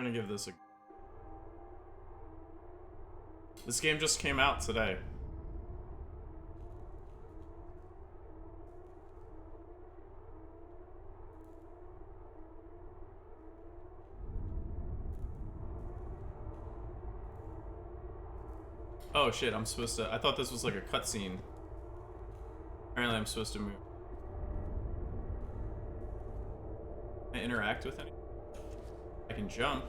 We're gonna give this a... This game just came out today. Oh shit, I'm supposed to... I thought this was like a cutscene. Apparently I'm supposed to move. Can I interact with any? I can jump.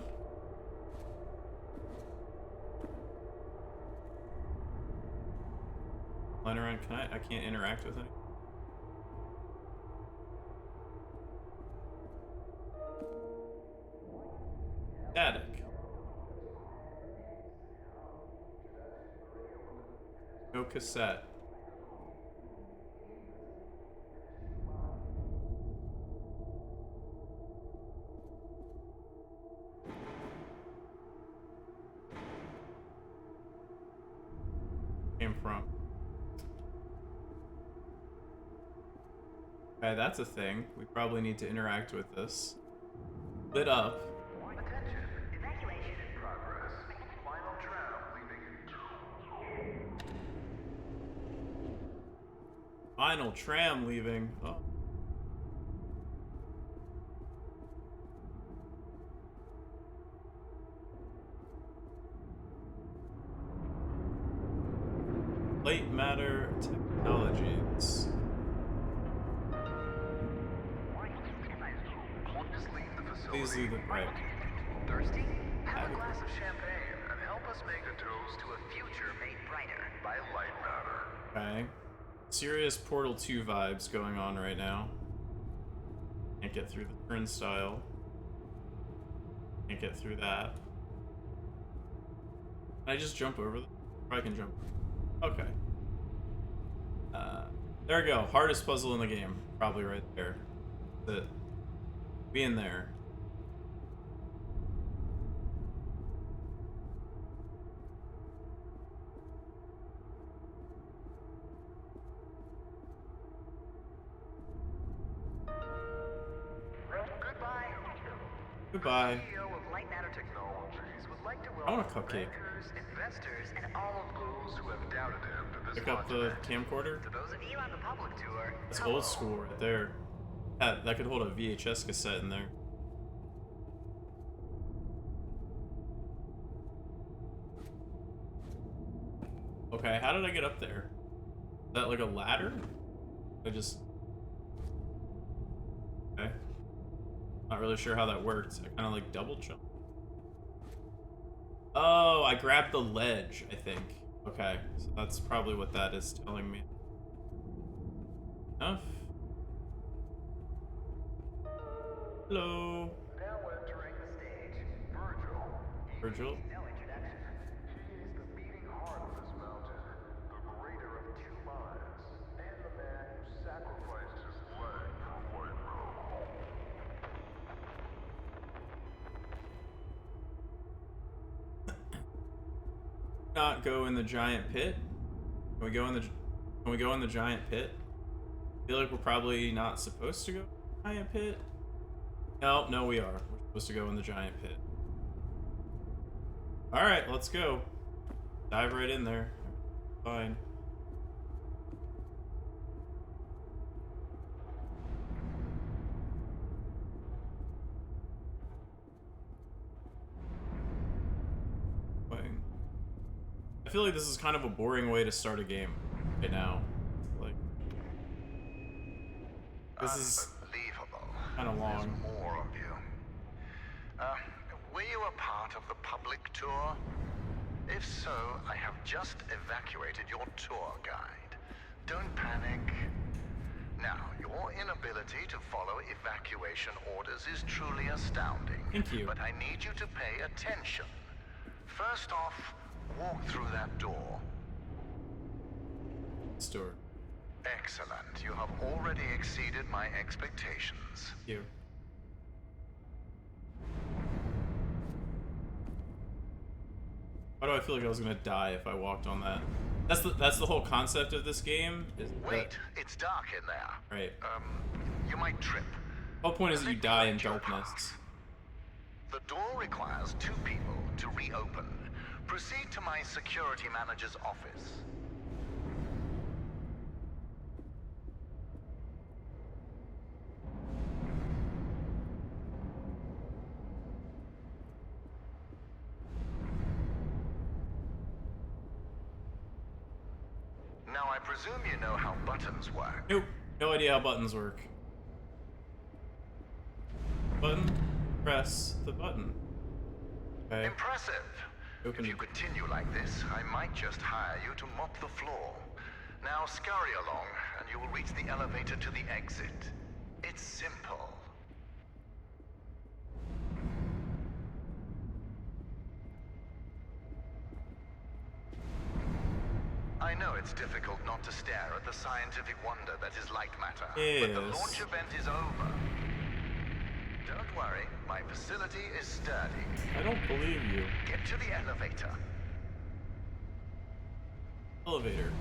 Line around, can I? I can't interact with any. Static. No cassette. Came from. Okay, that's a thing. We probably need to interact with this. Lit up. Attention. Evacuation in progress. Final tram leaving. Final tram leaving. Oh. Lightmatter Technologies. Please leave the right. Thirsty? Have a glass of champagne and help us make a toast to a future made brighter by Lightmatter. Okay. Serious Portal 2 vibes going on right now. Can't get through the turnstile. Can't get through that. Can I just jump over them? Or I can jump. Okay. There we go. Hardest puzzle in the game. Probably right there. That's it. Be in there. Goodbye. Goodbye. CEO of Lightmatter Technologies would like to I want welcome a cupcake. bankers, investors, and all of those who have doubted him to this Pick up the continent. camcorder. To those of you on the public tour, That's hello. old school right there. That could hold a VHS cassette in there. Okay, how did I get up there? Is that like a ladder? I just... Okay. Not really sure how that worked. I kind of like double jump. Oh, I grabbed the ledge, I think. Okay, so that's probably what that is telling me. Enough. Hello. Now entering the stage, Virgil. Virgil. No introduction. He is the beating heart of this mountain, the greater of two minds, and the man who sacrificed his leg for White Rose. Not go in the giant pit? Can we go in the giant pit? I feel like we're probably not supposed to go in the giant pit. No, we are. We're supposed to go in the giant pit. Alright, let's go. Dive right in there. Fine. I feel like this is kind of a boring way to start a game right now. Like, this is Unbelievable. kind of long. There's more of you. Were you a part of the public tour? If so, I have just evacuated your tour guide. Don't panic. Now, your inability to follow evacuation orders is truly astounding. Thank you. But I need you to pay attention. First off, walk through that door. Store. Excellent. You have already exceeded my expectations. You. Why do I feel like I was gonna die if I walked on that? That's the whole concept of this game. Is Wait, it's dark in there. Right. You might trip. The whole point is that you Let me die in direct your darkness. path. The door requires 2 people to reopen. Proceed to my security manager's office. Now, I presume you know how buttons work. Nope. No idea how buttons work. Button. Press the button. Okay. Impressive. Open If you it. continue like this, I might just hire you to mop the floor. Now scurry along, and you will reach the elevator to the exit. It's simple. I know it's difficult not to stare at the scientific wonder that is Lightmatter, but the Yes. launch event is over. Don't worry, my facility is sturdy. I don't believe you. Get to the elevator. Elevator.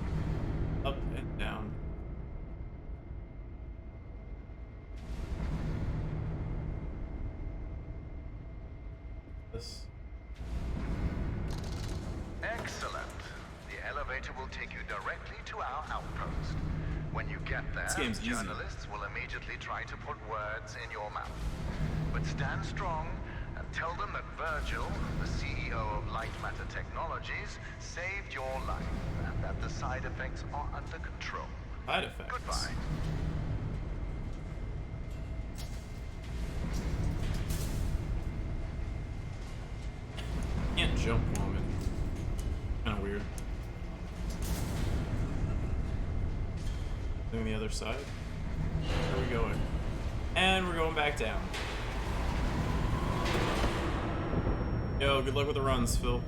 Up and down. This. Excellent. The elevator will take you directly to our outpost. When you get there, This game's easy. journalists will immediately try to put words in your mouth. But stand strong and tell them that Virgil, the CEO of Lightmatter Technologies, saved your life and that the side effects are under control. Side effects. Goodbye. Can't jump while I'm in. Kind of weird. Doing the other side. Where are we going? And we're going back down. Yo, good luck with the runs, Phil.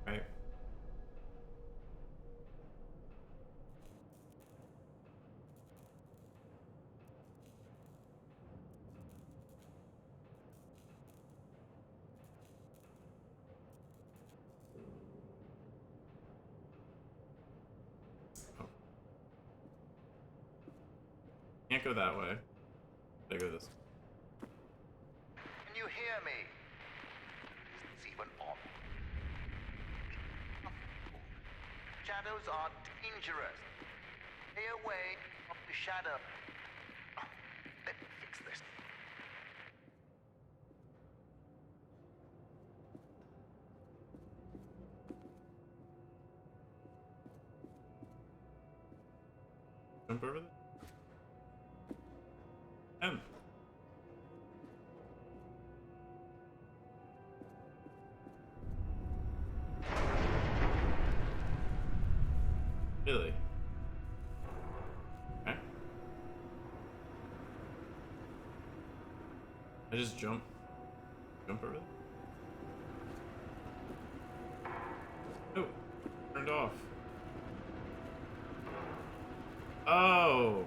Right. Can't go that way. Gotta go this way. Can you hear me? Is this even on? Shadows are dangerous. Stay away from the shadow. Let me fix this. Jump over there. Really? Okay. I just jump over there? Oh, turned off. Oh,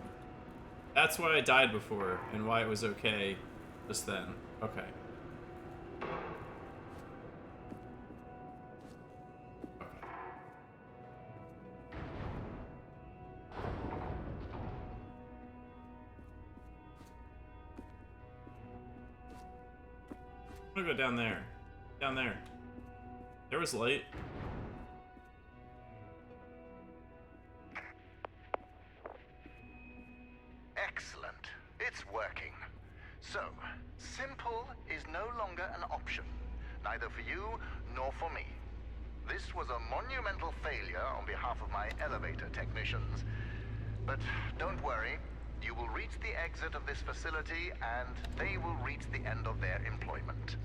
that's why I died before and why it was okay just then. Okay. I'm gonna go down there. Down there. There was light. Excellent. It's working. So, simple is no longer an option, neither for you nor for me. This was a monumental failure on behalf of my elevator technicians. But don't worry, you will reach the exit of this facility and they will reach the end of their employment.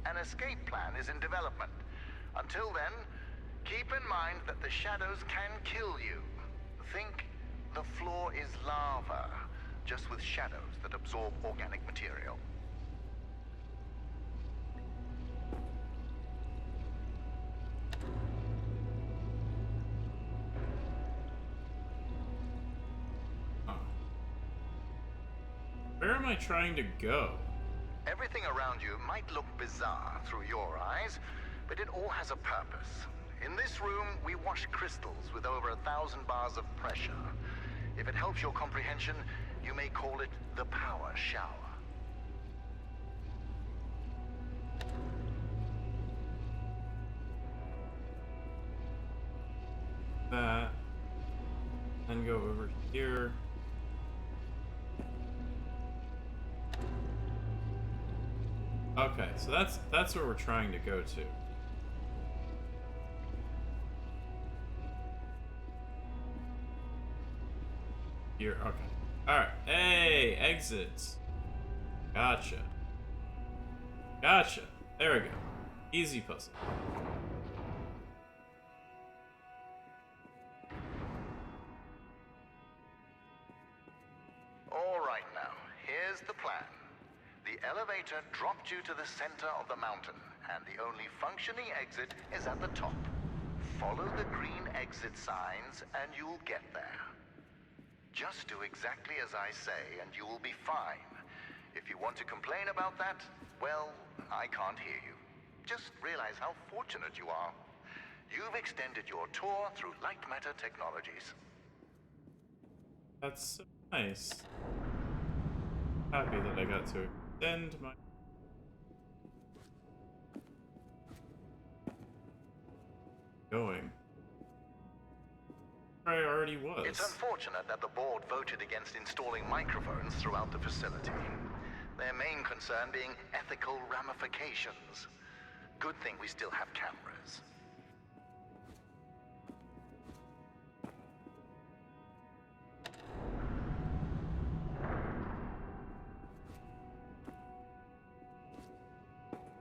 An escape plan is in development. Until then, keep in mind that the shadows can kill you. Think the floor is lava, just with shadows that absorb organic material. Where am I trying to go? Everything around you might look bizarre through your eyes, but it all has a purpose. In this room, we wash crystals with over 1,000 bars of pressure. If it helps your comprehension, you may call it the power shower. That. Then go over here. Okay, so that's where we're trying to go to. Here, okay. Alright. Hey, exits. Gotcha. Gotcha. There we go. Easy puzzle. All right now, here's the plan. The elevator dropped you to the center of the mountain, and the only functioning exit is at the top. Follow the green exit signs, and you'll get there. Just do exactly as I say, and you will be fine. If you want to complain about that, well, I can't hear you. Just realize how fortunate you are. You've extended your tour through Lightmatter Technologies. That's so nice. Happy that I got to extend my... Going. I already was. It's unfortunate that the board voted against installing microphones throughout the facility. Their main concern being ethical ramifications. Good thing we still have cameras.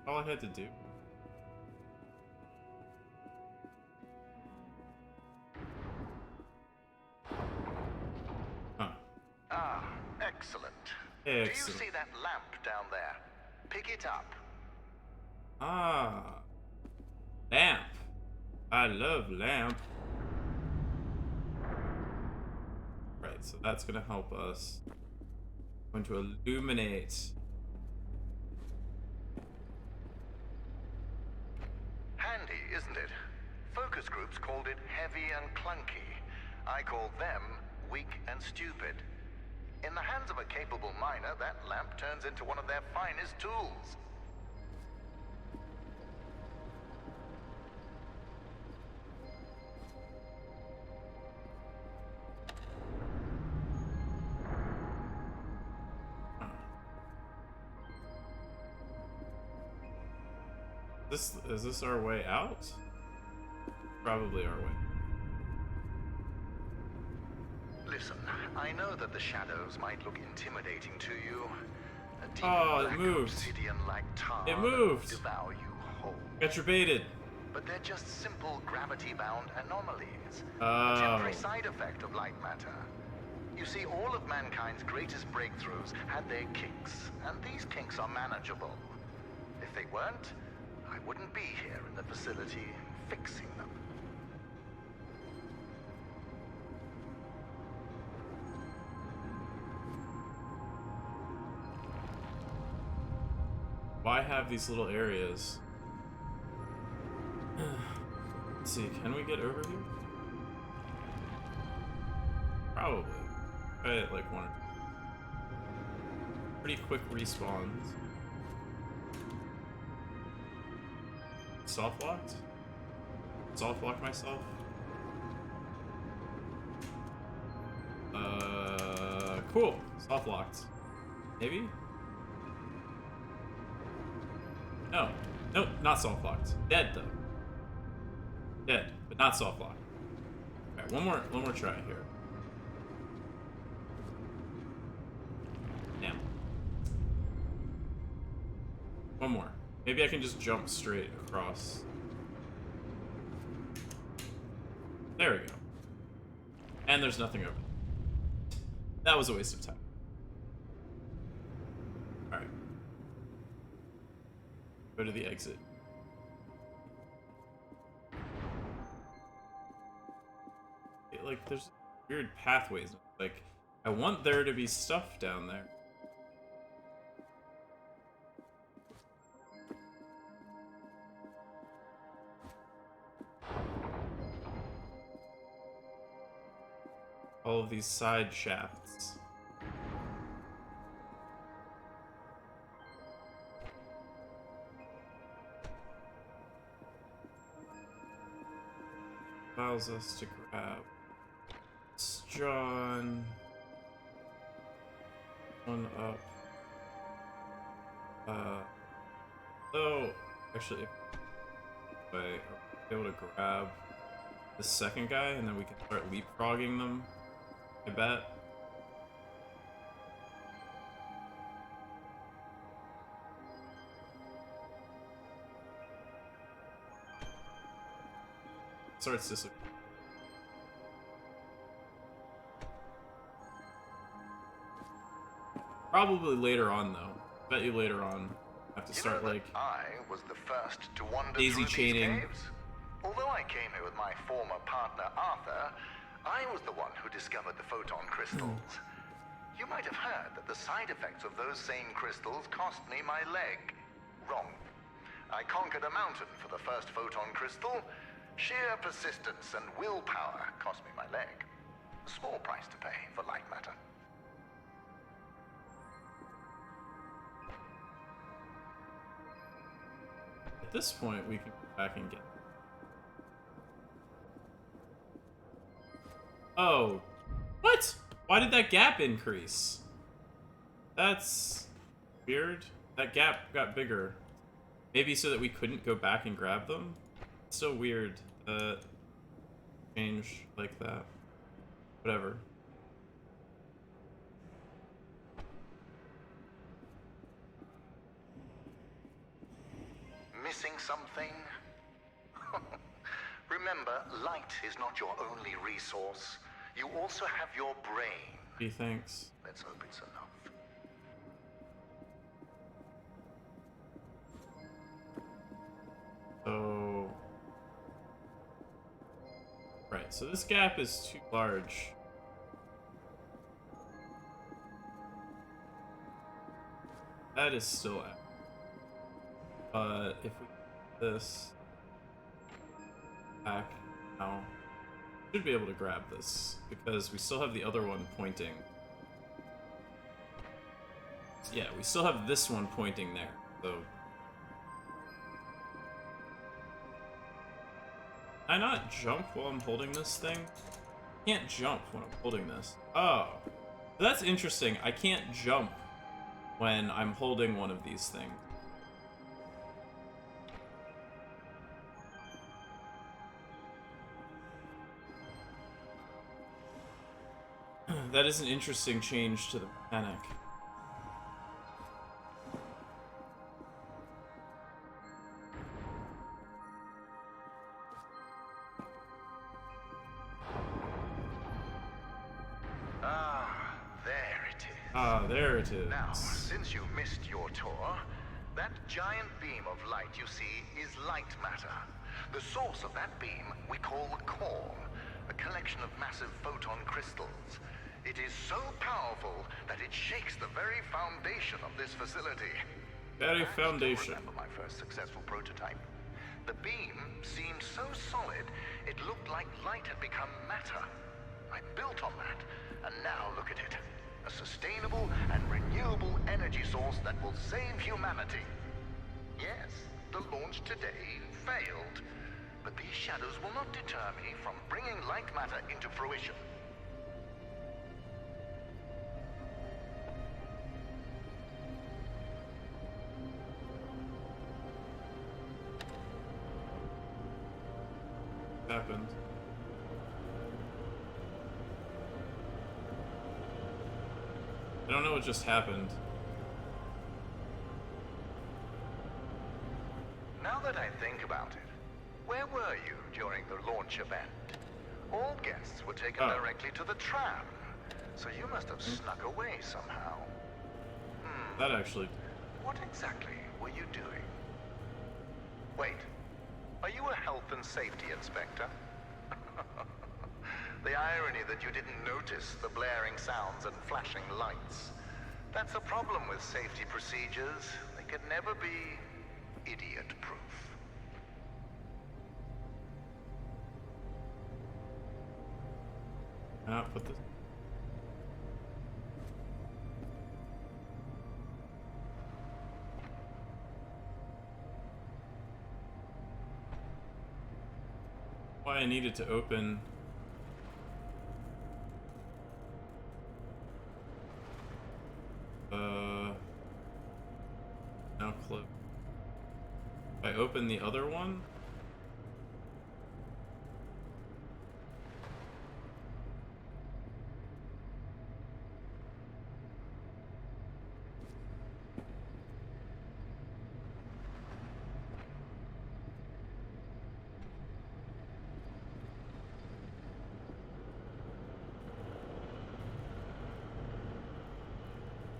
All I had to do. Huh. Ah, excellent. Do you see that lamp down there? Pick it up. Ah. Lamp. I love lamp. Right, so that's gonna help us. Going to illuminate. Handy, isn't it? Focus groups called it heavy and clunky. I called them weak and stupid. In the hands of a capable miner, that lamp turns into one of their finest tools. Is this our way out? Probably our way. Listen, I know that the shadows might look intimidating to you. A deep Oh, it black moved. obsidian-like tar It that moved. will devour you whole. Got your baited. But they're just simple gravity-bound anomalies. Oh. A temporary side effect of light matter. You see, all of mankind's greatest breakthroughs had their kinks, and these kinks are manageable. If they weren't, I wouldn't be here in the facility fixing them. Why have these little areas? Let's see, can we get over here? Probably. But like one or two. Pretty quick respawns. Soft locked? Soft lock myself? Cool. Soft locked. Maybe? No. Nope, not soft locked. Dead though. Dead, but not soft locked. Alright, one more try here. Now. One more. Maybe I can just jump straight across. There we go. And there's nothing over there. That was a waste of time. Alright. Go to the exit. Like, there's weird pathways. Like, I want there to be stuff down there. all of these side shafts. Allows us to grab John. One up. Oh, actually, wait, are we able to grab the second guy and then we can start leapfrogging them? I bet. Starts this. Probably later on, though. Bet you later on. Have to start like I was the first to wander daisy through chaining. these caves. Although I came here with my former partner Arthur, I was the one who discovered the photon crystals. You might have heard that the side effects of those same crystals cost me my leg. Wrong. I conquered a mountain for the first photon crystal. Sheer persistence and willpower cost me my leg. A small price to pay for Lightmatter. At this point, we can go back and get. Oh, what? Why did that gap increase? That's weird. That gap got bigger. Maybe so that we couldn't go back and grab them? It's so weird that change like that. Whatever. Missing something? Remember, light is not your only resource. You also have your brain. Gee, thanks. Let's hope it's enough. So... Right, so this gap is too large. That is still active. But if we do this back now, we should be able to grab this because we still have the other one pointing. Yeah, we still have this one pointing there. So can I not jump while I'm holding this thing? I can't jump when I'm holding this. Oh, that's interesting. I can't jump when I'm holding one of these things. That is an interesting change to the mechanic. Ah, there it is. Ah, there it is. Now, since you missed your tour, that giant beam of light you see is Lightmatter. The source of that beam we call the core, a collection of massive photon crystals. It is so powerful that it shakes the very foundation of this facility. Very I still foundation. remember my first successful prototype. The beam seemed so solid, it looked like light had become matter. I built on that, and now look at it. A sustainable and renewable energy source that will save humanity. Yes, the launch today failed, but these shadows will not deter me from bringing Lightmatter into fruition. Happened. I don't know what just happened. Now that I think about it, where were you during the launch event? All guests were taken directly to the tram, so you must have snuck away somehow. That actually... What exactly were you doing? Wait, are you a health and safety inspector? The irony that you didn't notice the blaring sounds and flashing lights. That's a problem with safety procedures. They could never be idiot-proof. Cannot put this... why I needed to open. Now close. If I open the other one.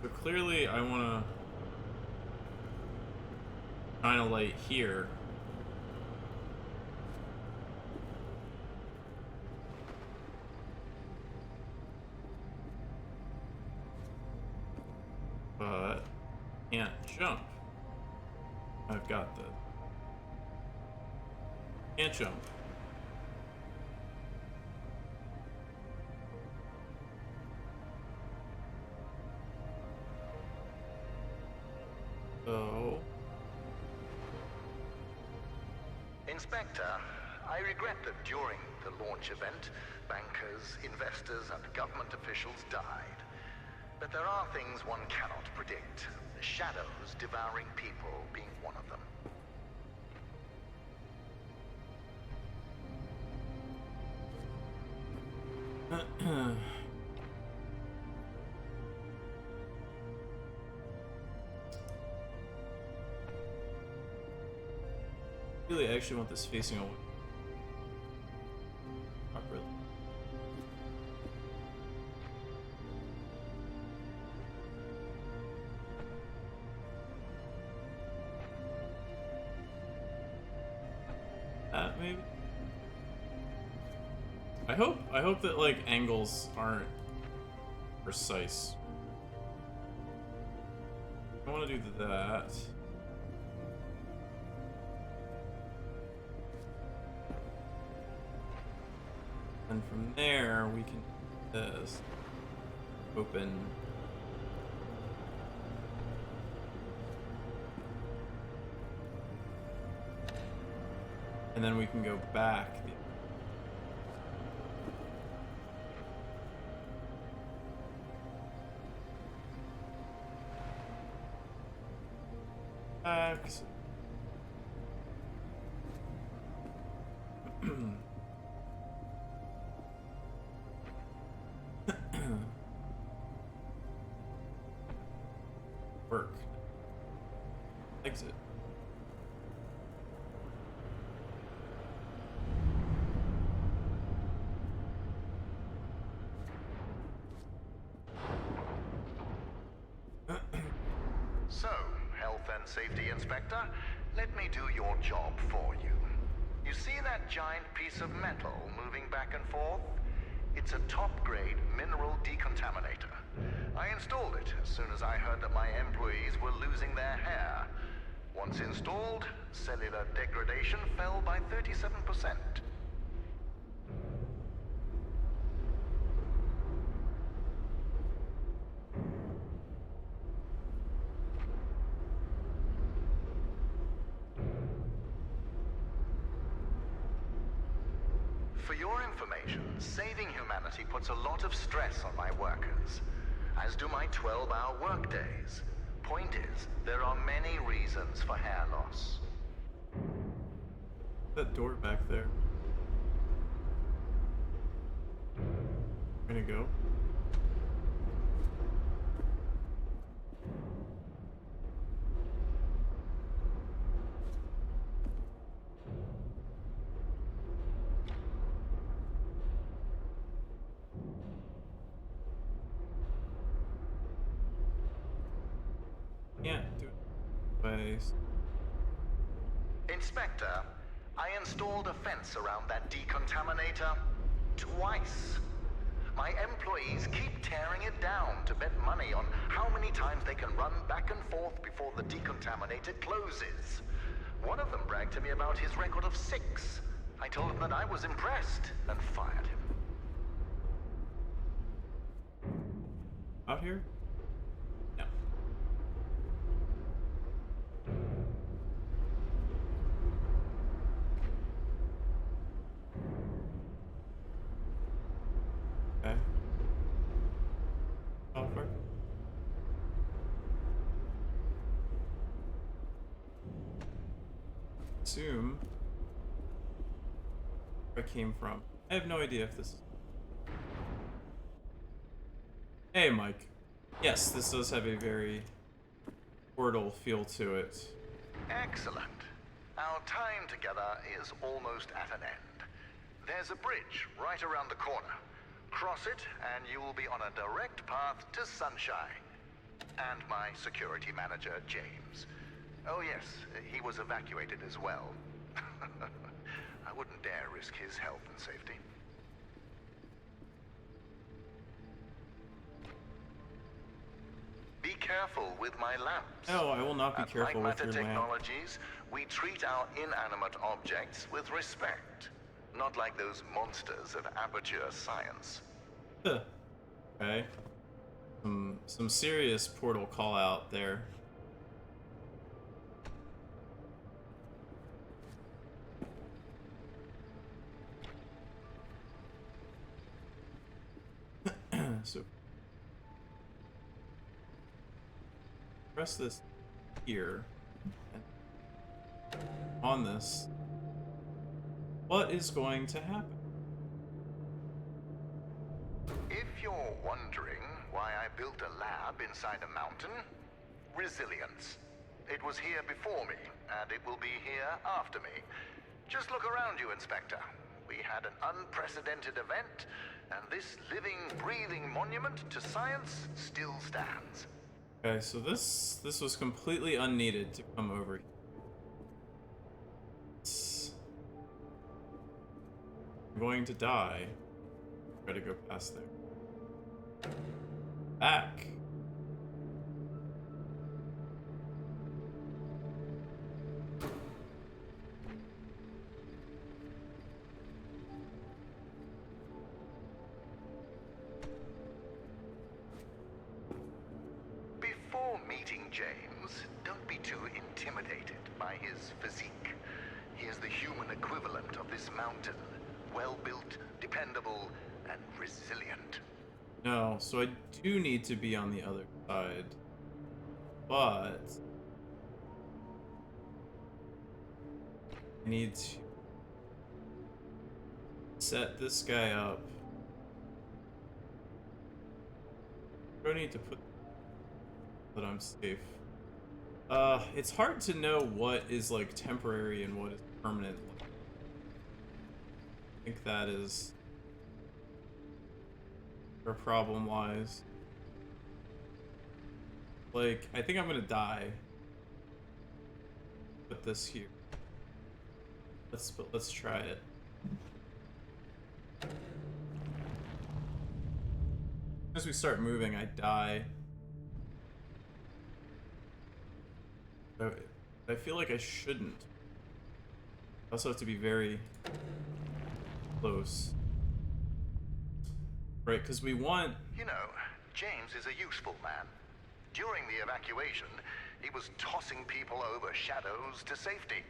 So clearly I want to shine a light here. But can't jump. I've got this. Can't jump. So Inspector, I regret that during the launch event, bankers, investors, and government officials died. But there are things one cannot predict. The shadows devouring people being one of them. really, I actually want this facing away. Properly. That maybe. I hope that like angles aren't precise. I want to do that. And from there we can do this. Open. And then we can go back. Back. Work. Exit. So, Health and Safety Inspector, let me do your job for you. You see that giant piece of metal moving back and forth? It's a top-grade mineral decontaminator. I installed it as soon as I heard that my employees were losing their hair. Once installed, cellular degradation fell by 37%. For your information, saving humanity puts a lot of stress on my workers, as do my 12-hour workdays. Point is, there are many reasons for hair loss. That door back there. Gonna go. Can't do it. Waste. Inspector, I installed a fence around that decontaminator twice. My employees keep tearing it down to bet money on how many times they can run back and forth before the decontaminator closes. One of them bragged to me about his record of 6. I told him that I was impressed and fired him. Out here? No. assume where I came from. I have no idea if this is... Hey, Mike. Yes, this does have a very Portal feel to it. Excellent. Our time together is almost at an end. There's a bridge right around the corner. Cross it, and you will be on a direct path to Sunshine. And my security manager, James. Oh yes, he was evacuated as well. I wouldn't dare risk his health and safety. Be careful with my lamps. No, I will not be At careful with Lightmatter your lamp. Technologies, we treat our inanimate objects with respect. Not like those monsters of Aperture Science. Huh. Okay. Some serious Portal call out there. So press this here, and on this, what is going to happen? If you're wondering why I built a lab inside a mountain, resilience. It was here before me, and it will be here after me. Just look around you, Inspector. We had an unprecedented event, and this living, breathing monument to science still stands. Okay, so this was completely unneeded to come over here. I'm going to die. Try to go past there. Back. Before meeting James, don't be too intimidated by his physique. He is the human equivalent of this mountain. Well-built, dependable, and resilient. No, so I do need to be on the other side. But I need to set this guy up. I don't need to put that I'm safe. It's hard to know what is like temporary and what is permanent. I think that is where problem lies. Like, I think I'm gonna die. Put this here. Let's try it. As we start moving, I die. I feel like I shouldn't. I also have to be very close. Right, because we want... You know, James is a useful man. During the evacuation, he was tossing people over shadows to safety.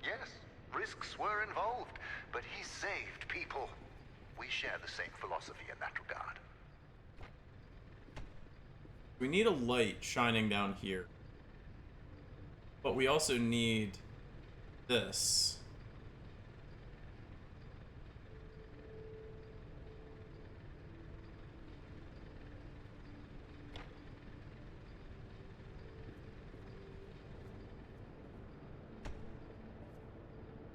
Yes, risks were involved, but he saved people. We share the same philosophy in that regard. We need a light shining down here. But we also need this.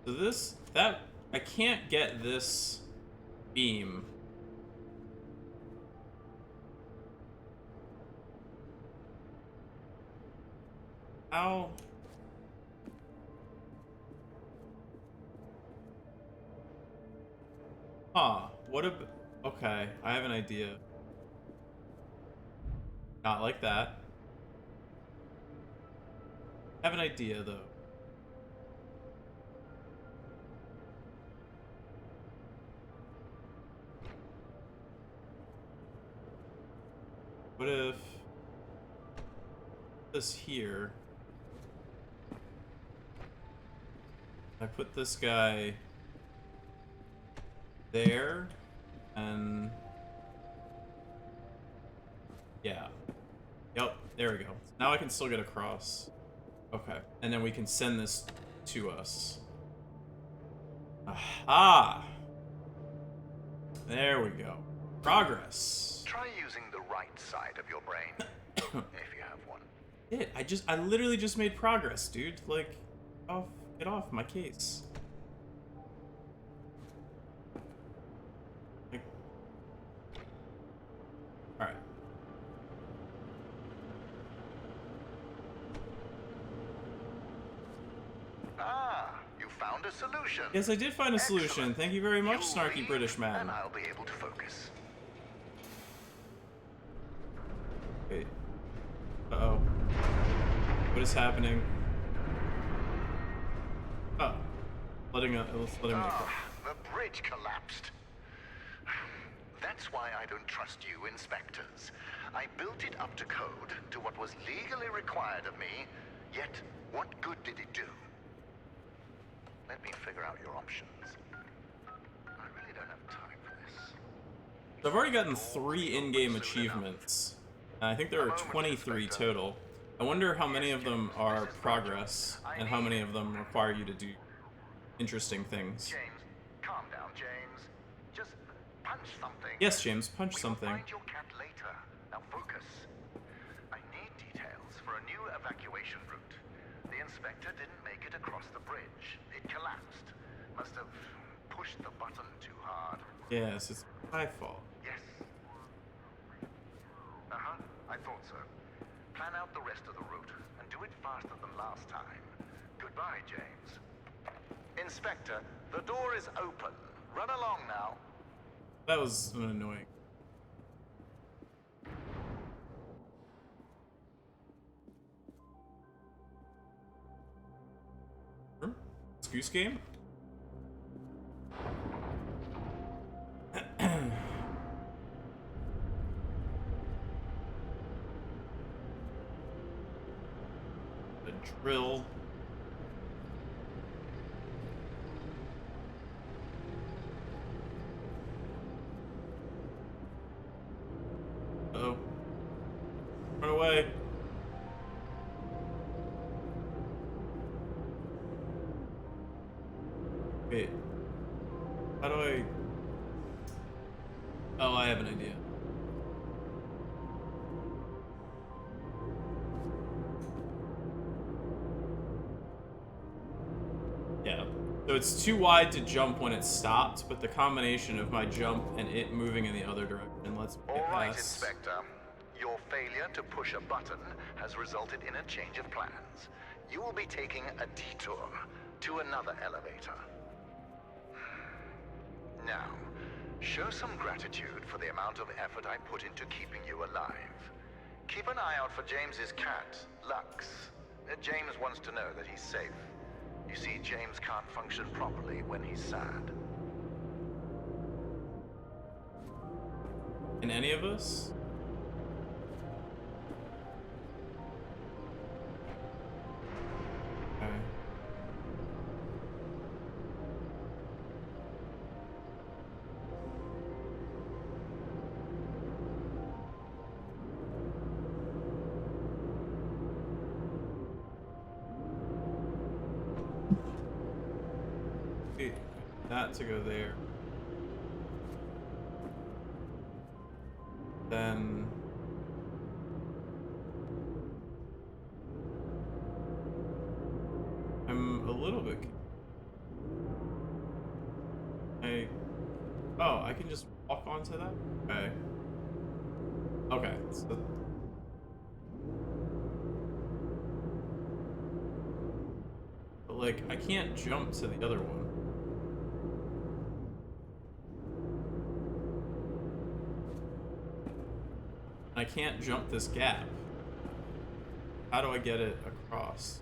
So I can't get this beam. How? Huh, okay, I have an idea. Not like that. I have an idea, though. What if this here? I put this guy there, and yeah. Yep, there we go. Now I can still get across. Okay, and then we can send this to us. Aha! There we go. Progress. Try using the right side of your brain, if you have one. I literally just made progress, dude. Like, get off my case. Like, all right. Ah, you found a solution. Yes, I did find a solution. Excellent. Thank you very much, You snarky leave, British man. And I'll be able to focus. Wait. Uh-oh. What is happening? Oh. Letting me go. The bridge collapsed. That's why I don't trust you, inspectors. I built it up to code, to what was legally required of me, yet what good did it do? Let me figure out your options. I really don't have time for this. So I've already gotten 3 in-game achievements. I think there are 23 total. I wonder how many of them are progress, and how many of them require you to do interesting things. James, calm down, James. Just punch something. Yes, James, punch something. We'll find your cat later. Now focus. I need details for a new evacuation route. The inspector didn't make it across the bridge. It collapsed. Must have pushed the button too hard. Yes, it's my fault. Yes. Uh-huh. I thought so. Plan out the rest of the route and do it faster than last time. Goodbye, James. Inspector, the door is open. Run along now. That was annoying. Goose game? The drill. Uh-oh. Run away. Wait. How do I... Oh, I have an idea. Yeah. So it's too wide to jump when it stopped, but the combination of my jump and it moving in the other direction lets me get All right, past. Inspector. Your failure to push a button has resulted in a change of plans. You will be taking a detour to another elevator. Now, show some gratitude for the amount of effort I put into keeping you alive. Keep an eye out for James's cat, Lux. James wants to know that he's safe. You see, James can't function properly when he's sad. Can any of us? Okay. That to go there. Then I'm a little bit. Oh, I can just walk onto that? Okay. Okay. So but like I can't jump to the other one. I can't jump this gap. How do I get it across?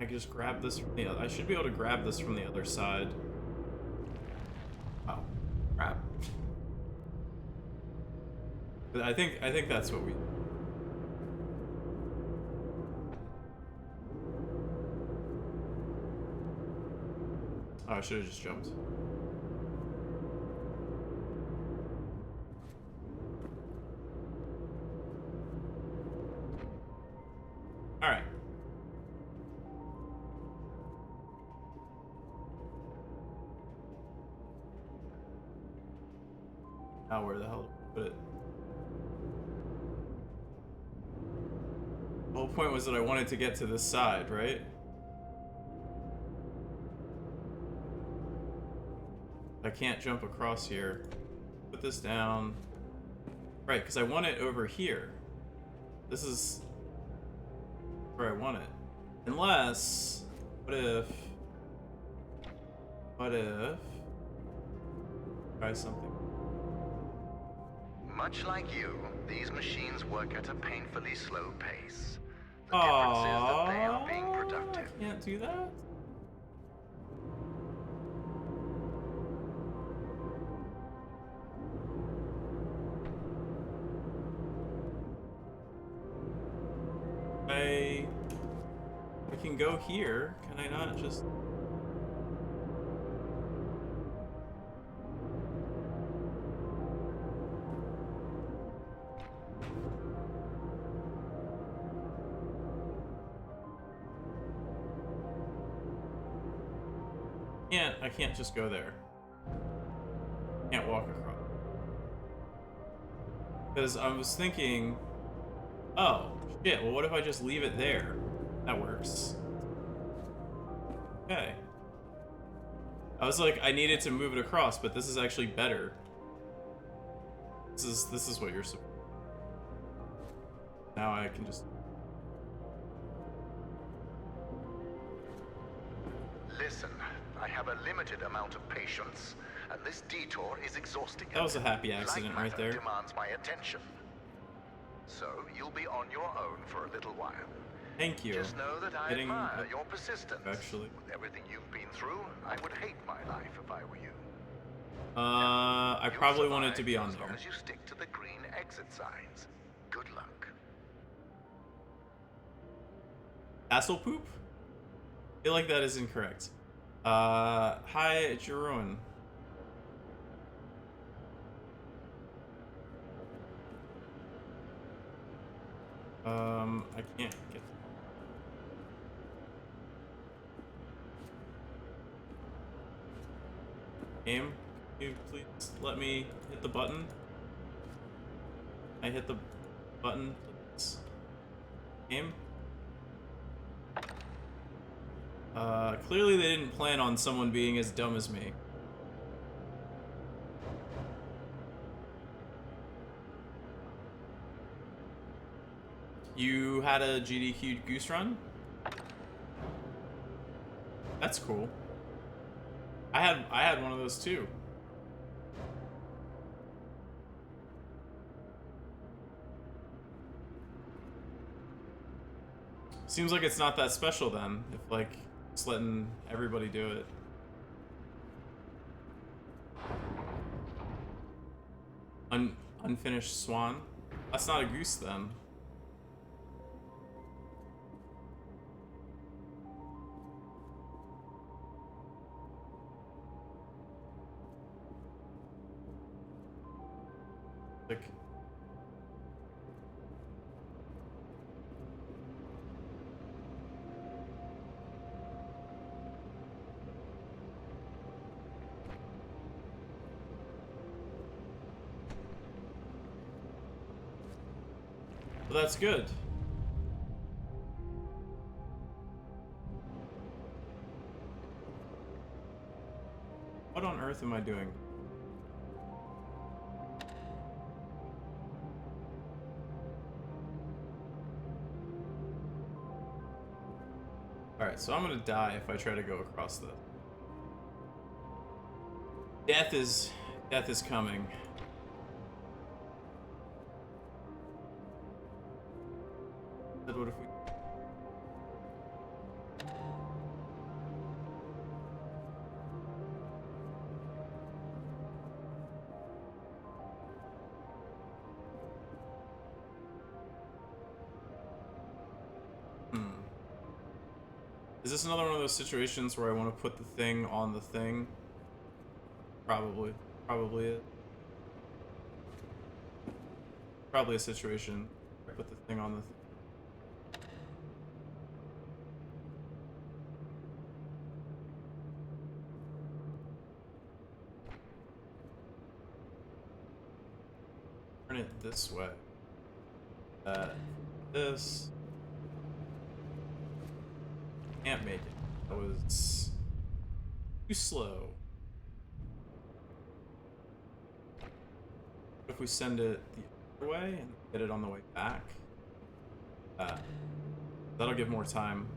I can just grab this from the other. I should be able to grab this from the other side. Oh, crap. But I think that's what we. Oh, I should have just jumped. All right. Now where the hell did I put it? The whole point was that I wanted to get to this side, right? I can't jump across here. Put this down. Right, because I want it over here. This is where I want it. Unless, what if, try something. Much like you, these machines work at a painfully slow pace. The difference is that they are being productive. I can't do that. I can go here. Can I not just? I can't just go there. Can't walk across. Because I was thinking, oh shit, well what if I just leave it there? That works. Okay. I was like, I needed to move it across, but this is actually better. This is what you're supposed to do. Now I can just. Listen, I have a limited amount of patience, and this detour is exhausting. That was a happy accident right there. Lightmatter demands my attention. So you'll be on your own for a little while. Thank you. Just know that I Getting admire your persistence. actually. With everything you've been through, I would hate my life if I were you. I You'll probably survive wanted to be on as long there. as you stick to the green exit signs. Good luck. Tasselpoot? I feel like that is incorrect. Hi, Jeroen. I can't get. Game, can you please let me hit the button? I hit the button, please. Game? Clearly they didn't plan on someone being as dumb as me. You had a GDQ'd goose run? That's cool. I had one of those too. Seems like it's not that special then, if like just letting everybody do it. Unfinished swan? That's not a goose then. Like, well, that's good. What on earth am I doing? Alright, so I'm gonna die if I try to go across the... Death is coming. But what if we... Is this another one of those situations where I want to put the thing on the thing? Probably. Probably it. Probably a situation where I put the thing on the thing. Turn it this way. This. Can't make it. That was too slow. If we send it the other way and get it on the way back, that'll give more time.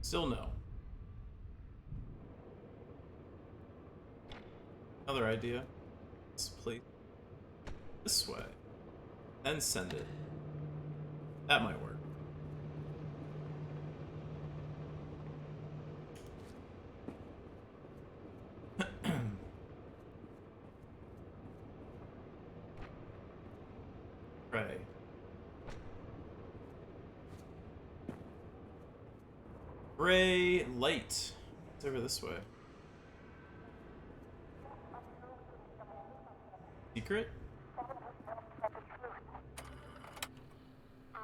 Still no. Another idea. Let's place this way. Then send it. That might work. Pray. Ray light. It's over this way. Secret?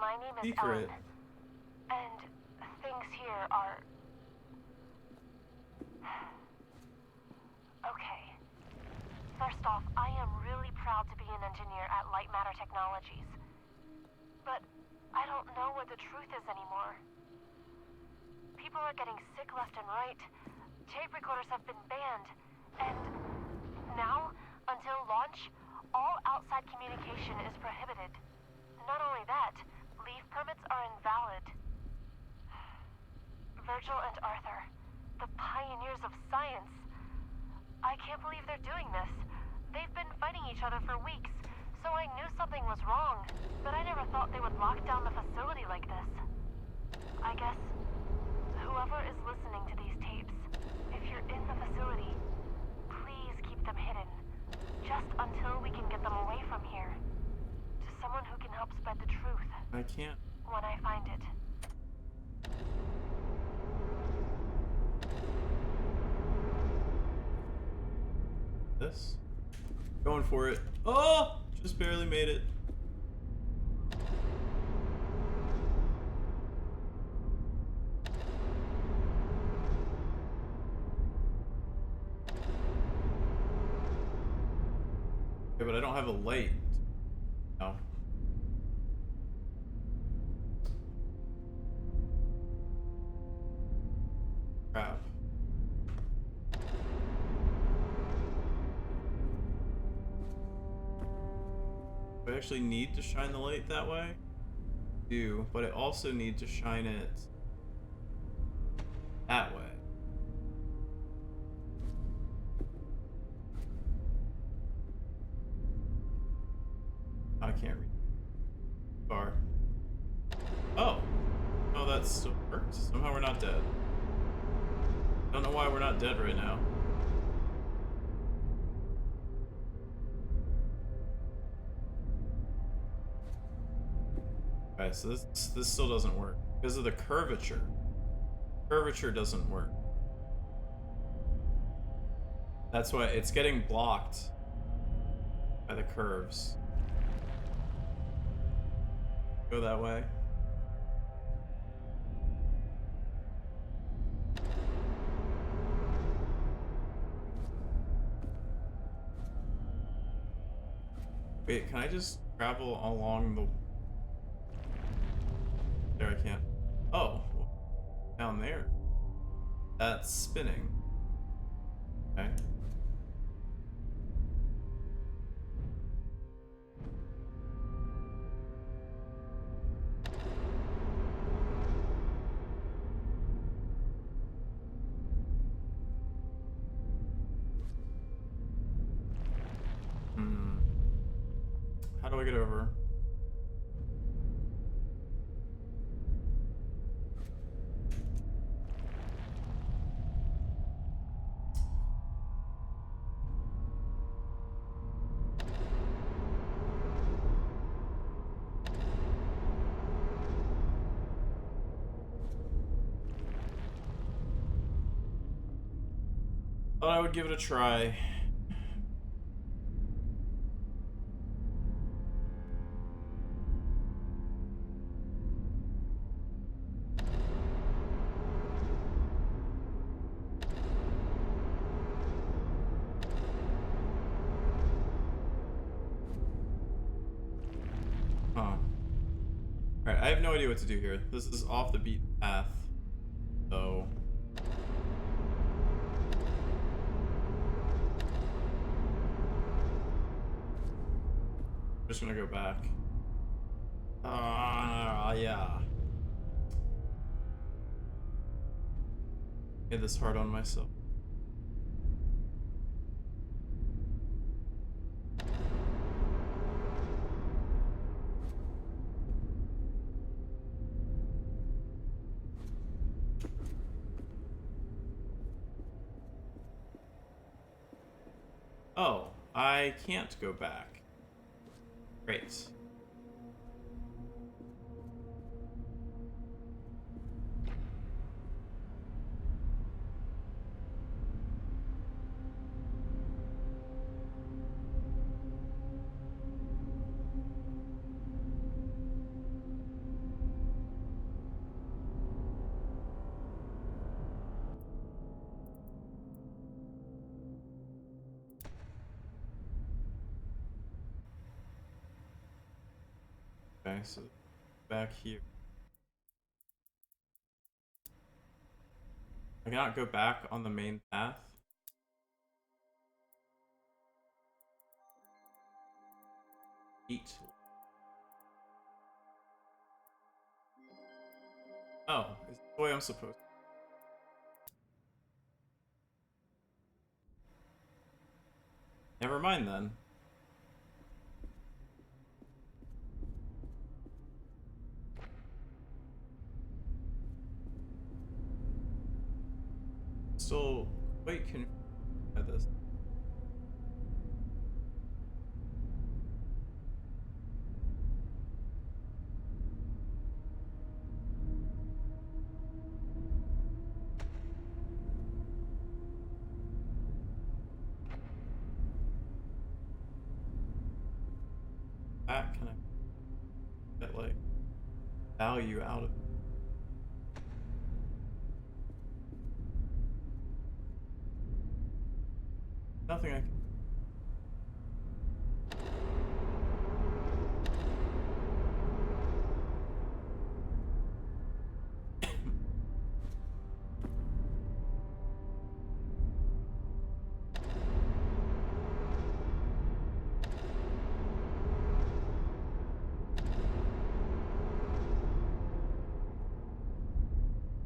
My name is Secret. Ellen, and things here are... Okay. First off, I am really proud to be an engineer at Lightmatter Technologies. But I don't know what the truth is anymore. People are getting sick left and right. Tape recorders have been banned. And now, until launch, all outside communication is prohibited. Not only that, leave permits are invalid. Virgil and Arthur, the pioneers of science. I can't believe they're doing this. They've been fighting each other for weeks, so I knew something was wrong, but I never thought they would lock down the facility like this. I guess whoever is listening to these tapes, if you're in the facility, please keep them hidden. Just until we can get them away from here. To someone who can help spread the truth. I can't. When I find it. This? Going for it. Oh! Just barely made it. Okay, but I don't have a light. No. Crap. Do I actually need to shine the light that way? I do, but I also need to shine it that way. I can't read. Bar. Oh. Oh, that still works. Somehow we're not dead. Don't know why we're not dead right now. Okay, so this still doesn't work because of the curvature. Curvature doesn't work. That's why it's getting blocked by the curves. Go that way. Wait, can I just travel along the... There, I can't. Oh, down there. That's spinning. Okay. How do I get over? Thought I would give it a try. Huh. Alright, I have no idea what to do here. This is off the beaten path. So... I'm just gonna go back. Yeah. Hit this hard on myself. Oh, I can't go back. Great. Okay, so back here. I cannot go back on the main path. Eat. Oh, is this the way I'm supposed to? Never mind then. Still quite confused by this. Back, can I get like value out of it? Nothing I can.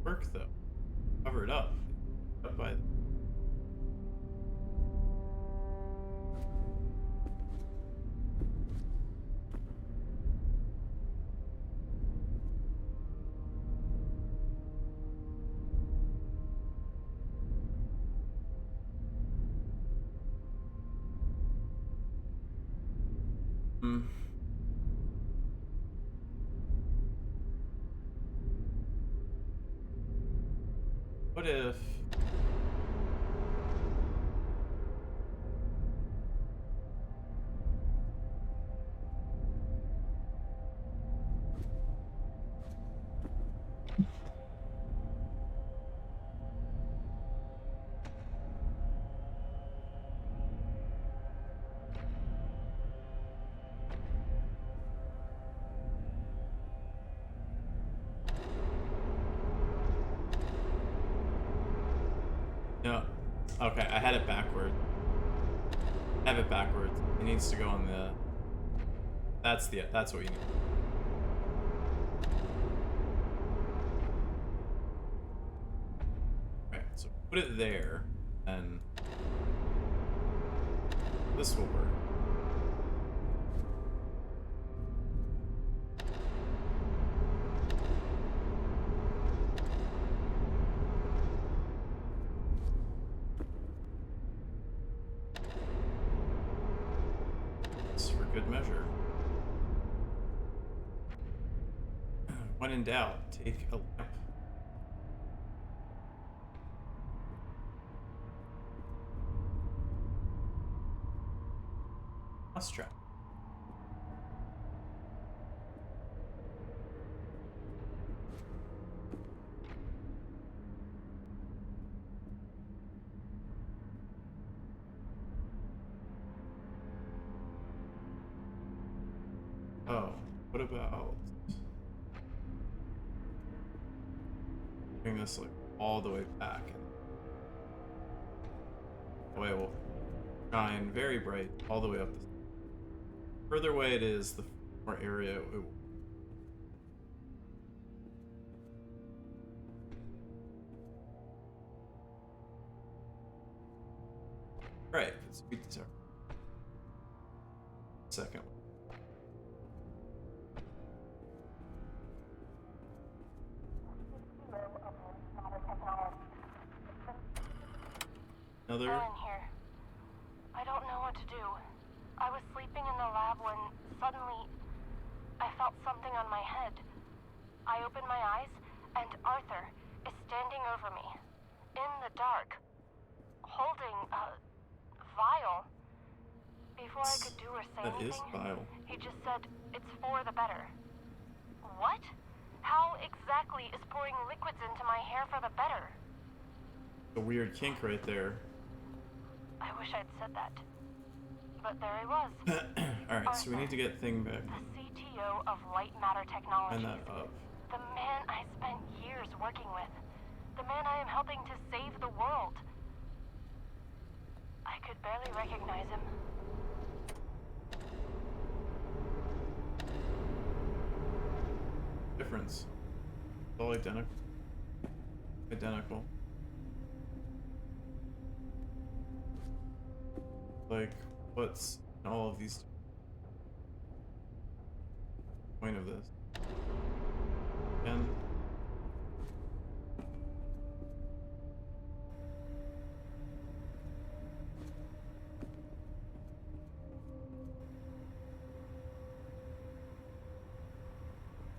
Work though. Covered up. Up by. Hmm. What if? No. Okay, I had it backward. I have it backwards. It needs to go on the. That's what you need. Okay, so put it there, and this will work. It's for good measure. When in doubt, take a lamp. trap. Oh, what about doing this like all the way back? The way will shine very bright all the way up. The further away it is, the more area it will. Right, let's beat this out. Second one. Another. They're in here. I don't know what to do. I was sleeping in the lab when suddenly I felt something on my head. I opened my eyes and Arthur is standing over me in the dark, holding a vial. Before I could do or say That is anything, vile. he just said it's for the better. What? How exactly is pouring liquids into my hair for the better? A weird kink right there. I wish I'd said that. But there he was. Alright, so we need to get thing back. The CTO of Lightmatter Technologies. Find that up. The man I spent years working with. The man I am helping to save the world. I could barely recognize him. Difference. All identical. Identical. Like, what's in all of these? Point of this. And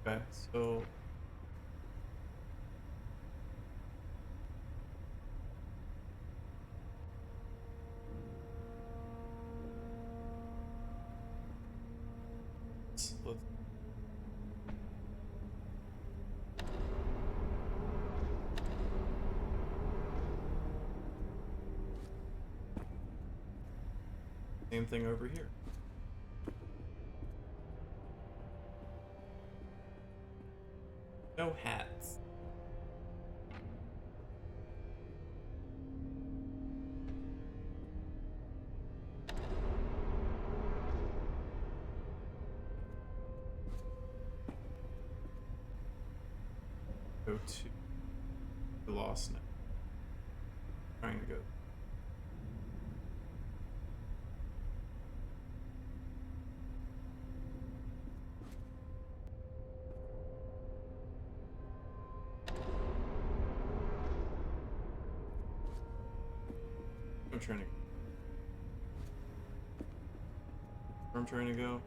okay, so let's same thing over here. No hats. Go to the lost now. Trying to go. I'm trying to. Where I'm trying to go.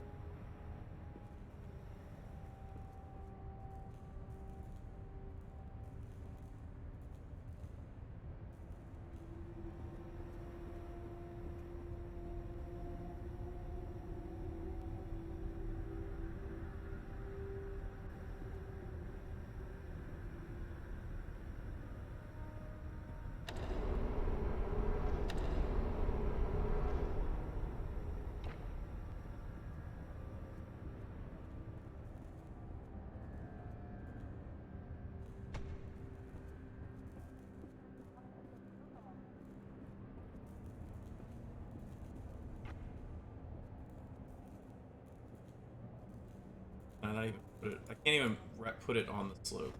And I even put it. I can't even put it on the slope.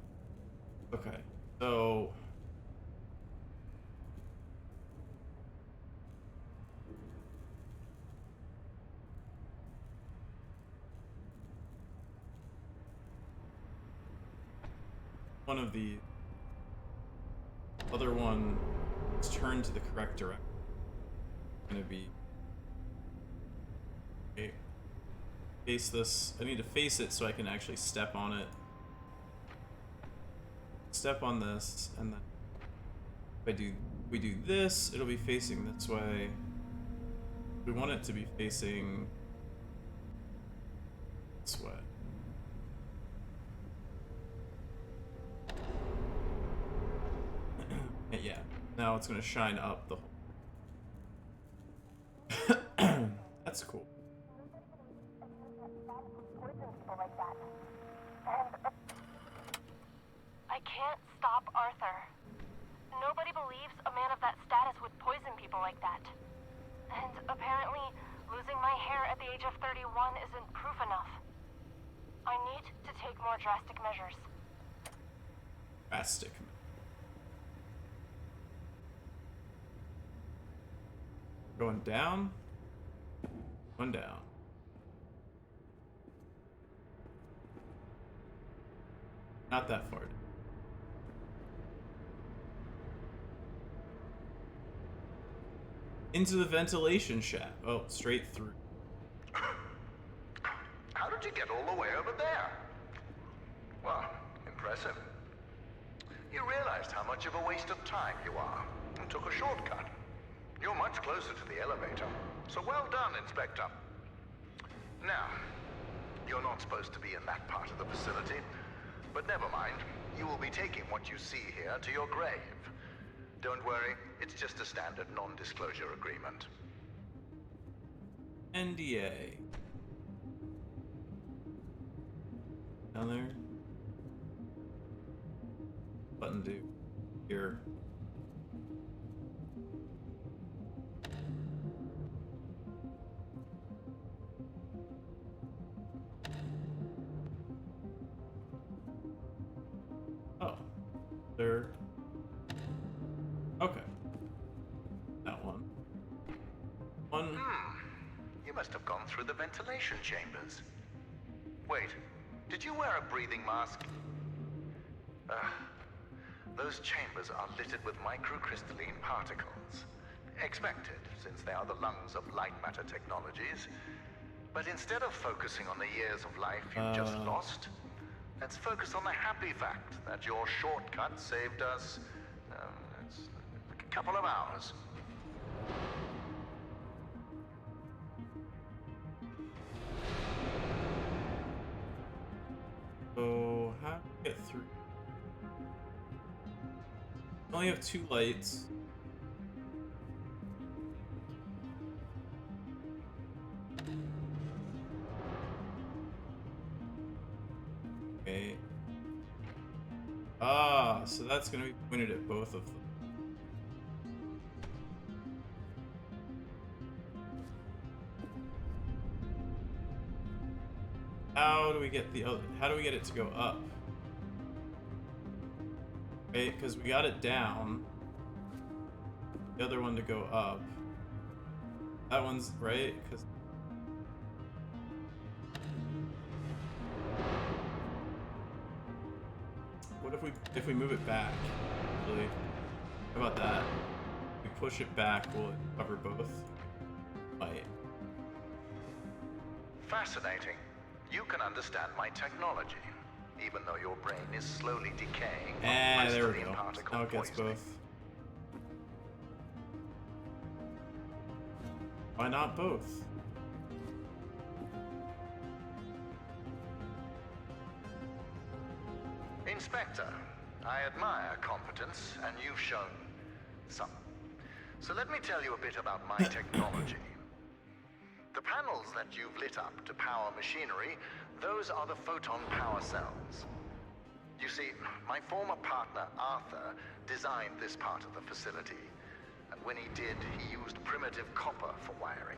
Okay, so one of the other one is turned to the correct direction. It's gonna be okay. Face this. I need to face it so I can actually step on it. Step on this, and then if we do this, it'll be facing this way. We want it to be facing this way. Yeah, now it's gonna shine up the whole. That's cool. I can't stop Arthur. Nobody believes a man of that status would poison people like that. And apparently, losing my hair at the age of 31 isn't proof enough. I need to take more drastic measures. Drastic. Going down. One down. Not that far. Into the ventilation shaft. Oh, straight through. How did you get all the way over there? Well, impressive. You realized how much of a waste of time you are and took a shortcut. You're much closer to the elevator, so well done, Inspector. Now, you're not supposed to be in that part of the facility, but never mind. You will be taking what you see here to your grave. Don't worry, it's just a standard non-disclosure agreement. NDA. Down there. Button do. Here. Oh. There. Okay. That one. One. You must have gone through the ventilation chambers. Wait, did you wear a breathing mask? Those chambers are littered with microcrystalline particles. Expected, since they are the lungs of Lightmatter technologies. But instead of focusing on the years of life you've just lost, let's focus on the happy fact that your shortcut saved us a couple of hours. So, how do we get through? We only have 2 lights. Okay. Ah, so that's gonna be pointed at both of them. How do we get the other? How do we get it to go up? Right, because we got it down. The other one to go up. That one's right, because. What if we move it back? Really? How about that? If we push it back, will it cover both? Might. Fascinating. You can understand my technology, even though your brain is slowly decaying. There we go. Now it gets both. Why not both? Inspector, I admire competence, and you've shown some. So let me tell you a bit about my technology. The panels that you've lit up to power machinery, those are the photon power cells. You see, my former partner, Arthur, designed this part of the facility. And when he did, he used primitive copper for wiring.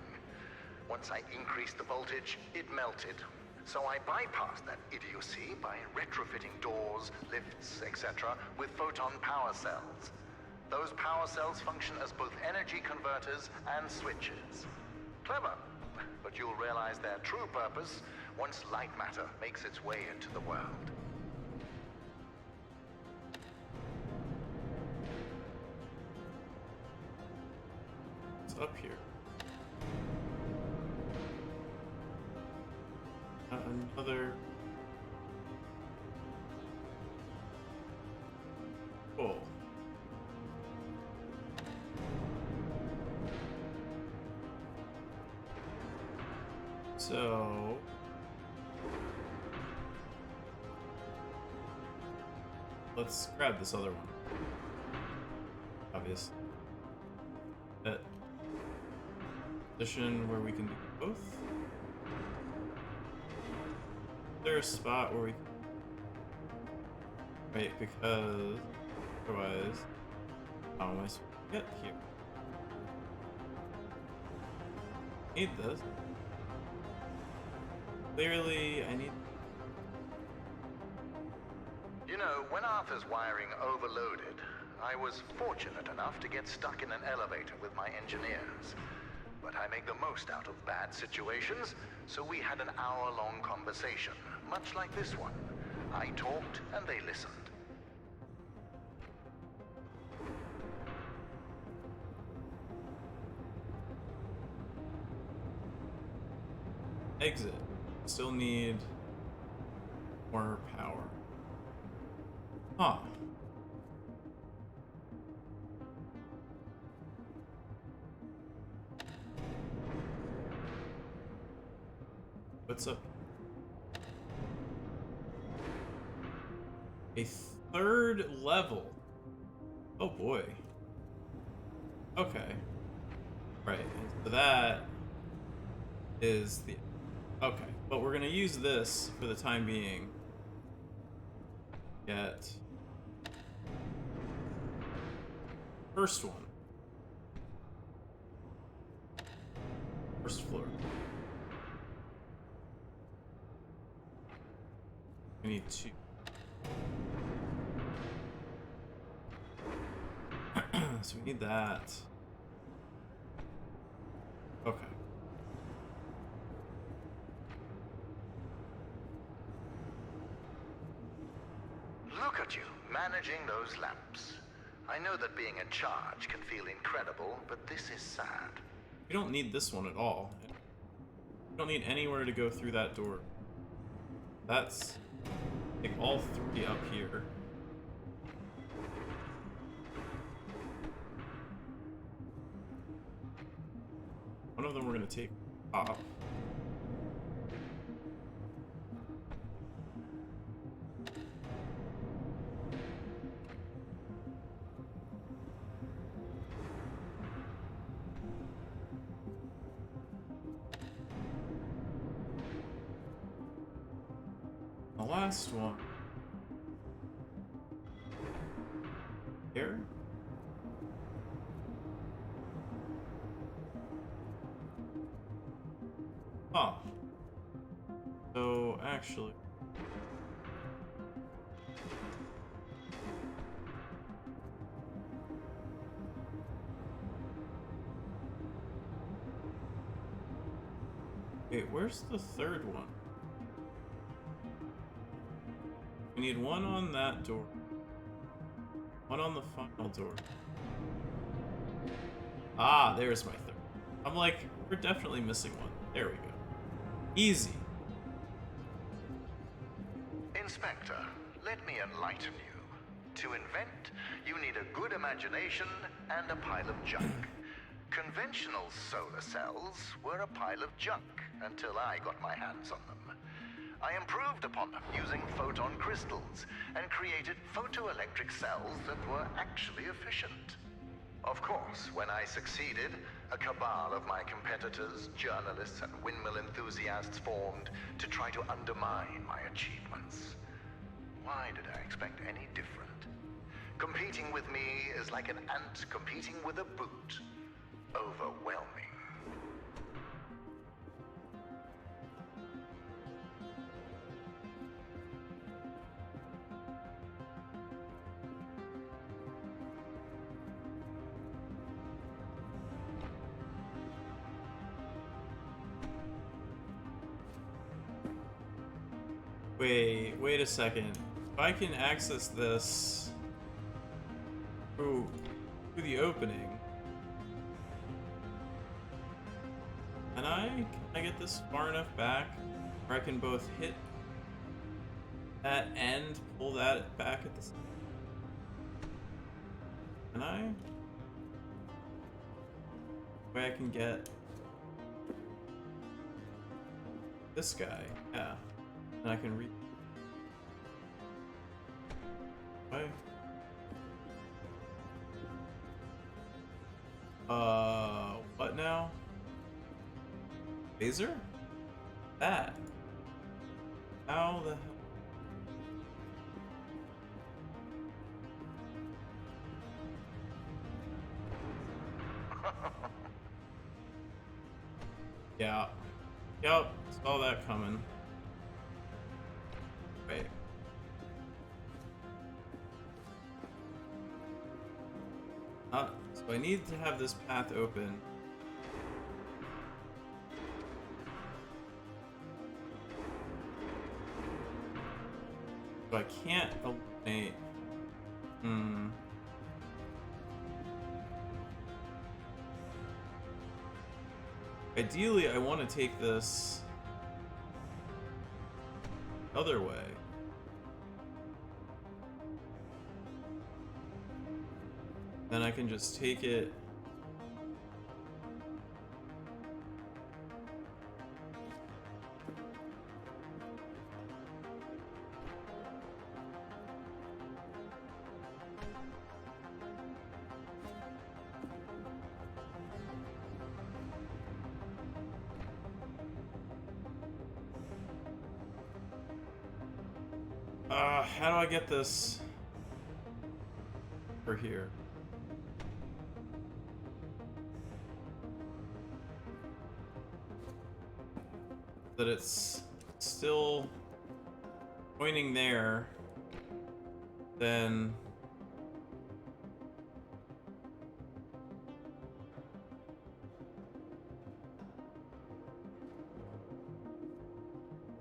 Once I increased the voltage, it melted. So I bypassed that idiocy by retrofitting doors, lifts, etc. with photon power cells. Those power cells function as both energy converters and switches. Clever. But you'll realize their true purpose once Lightmatter makes its way into the world. It's up here. Another. Oh. So let's grab this other one. Obvious. That position where we can do both. Is there a spot where we can... Right, because otherwise, how am I supposed to get here? Need this. Clearly, I need... You know, when Arthur's wiring overloaded, I was fortunate enough to get stuck in an elevator with my engineers. But I make the most out of bad situations, so we had an hour-long conversation, much like this one. I talked and they listened. Exit. Still need more power. Huh. What's up? A third level. Oh boy. Okay. Right. So that is the... Okay. But we're gonna use this for the time being. Get... First one. First floor. We need 2. So we need that. Okay. Look at you, managing those lamps. I know that being in charge can feel incredible, but this is sad. We don't need this one at all. We don't need anywhere to go through that door. That's like all 3 up here. One of them we're gonna take off. The last one. Here? Huh. So, actually... Wait, where's the third one? We need one on that door. One on the final door. Ah, there's my third. I'm like, we're definitely missing one. There we go. Easy. Inspector, let me enlighten you. To invent, you need a good imagination and a pile of junk. Conventional solar cells were a pile of junk until I got my hands on them. I improved upon them using photon crystals and created photoelectric cells that were actually efficient. Of course, when I succeeded, a cabal of my competitors, journalists, and windmill enthusiasts formed to try to undermine my achievements. Why did I expect any different? Competing with me is like an ant competing with a boot. Overwhelming. Wait a second. If I can access this through the opening, can I get this far enough back where I can both hit that end, pull that back at the same time? Can I? Way I can get this guy, yeah. And I can read. Way. What now? Laser? That. How the hell? Yeah. Yup. Saw that coming. Wait. So I need to have this path open. So I can't eliminate. Ideally, I want to take this other way. Then I can just take it. How do I get this over here? That it's still pointing there, then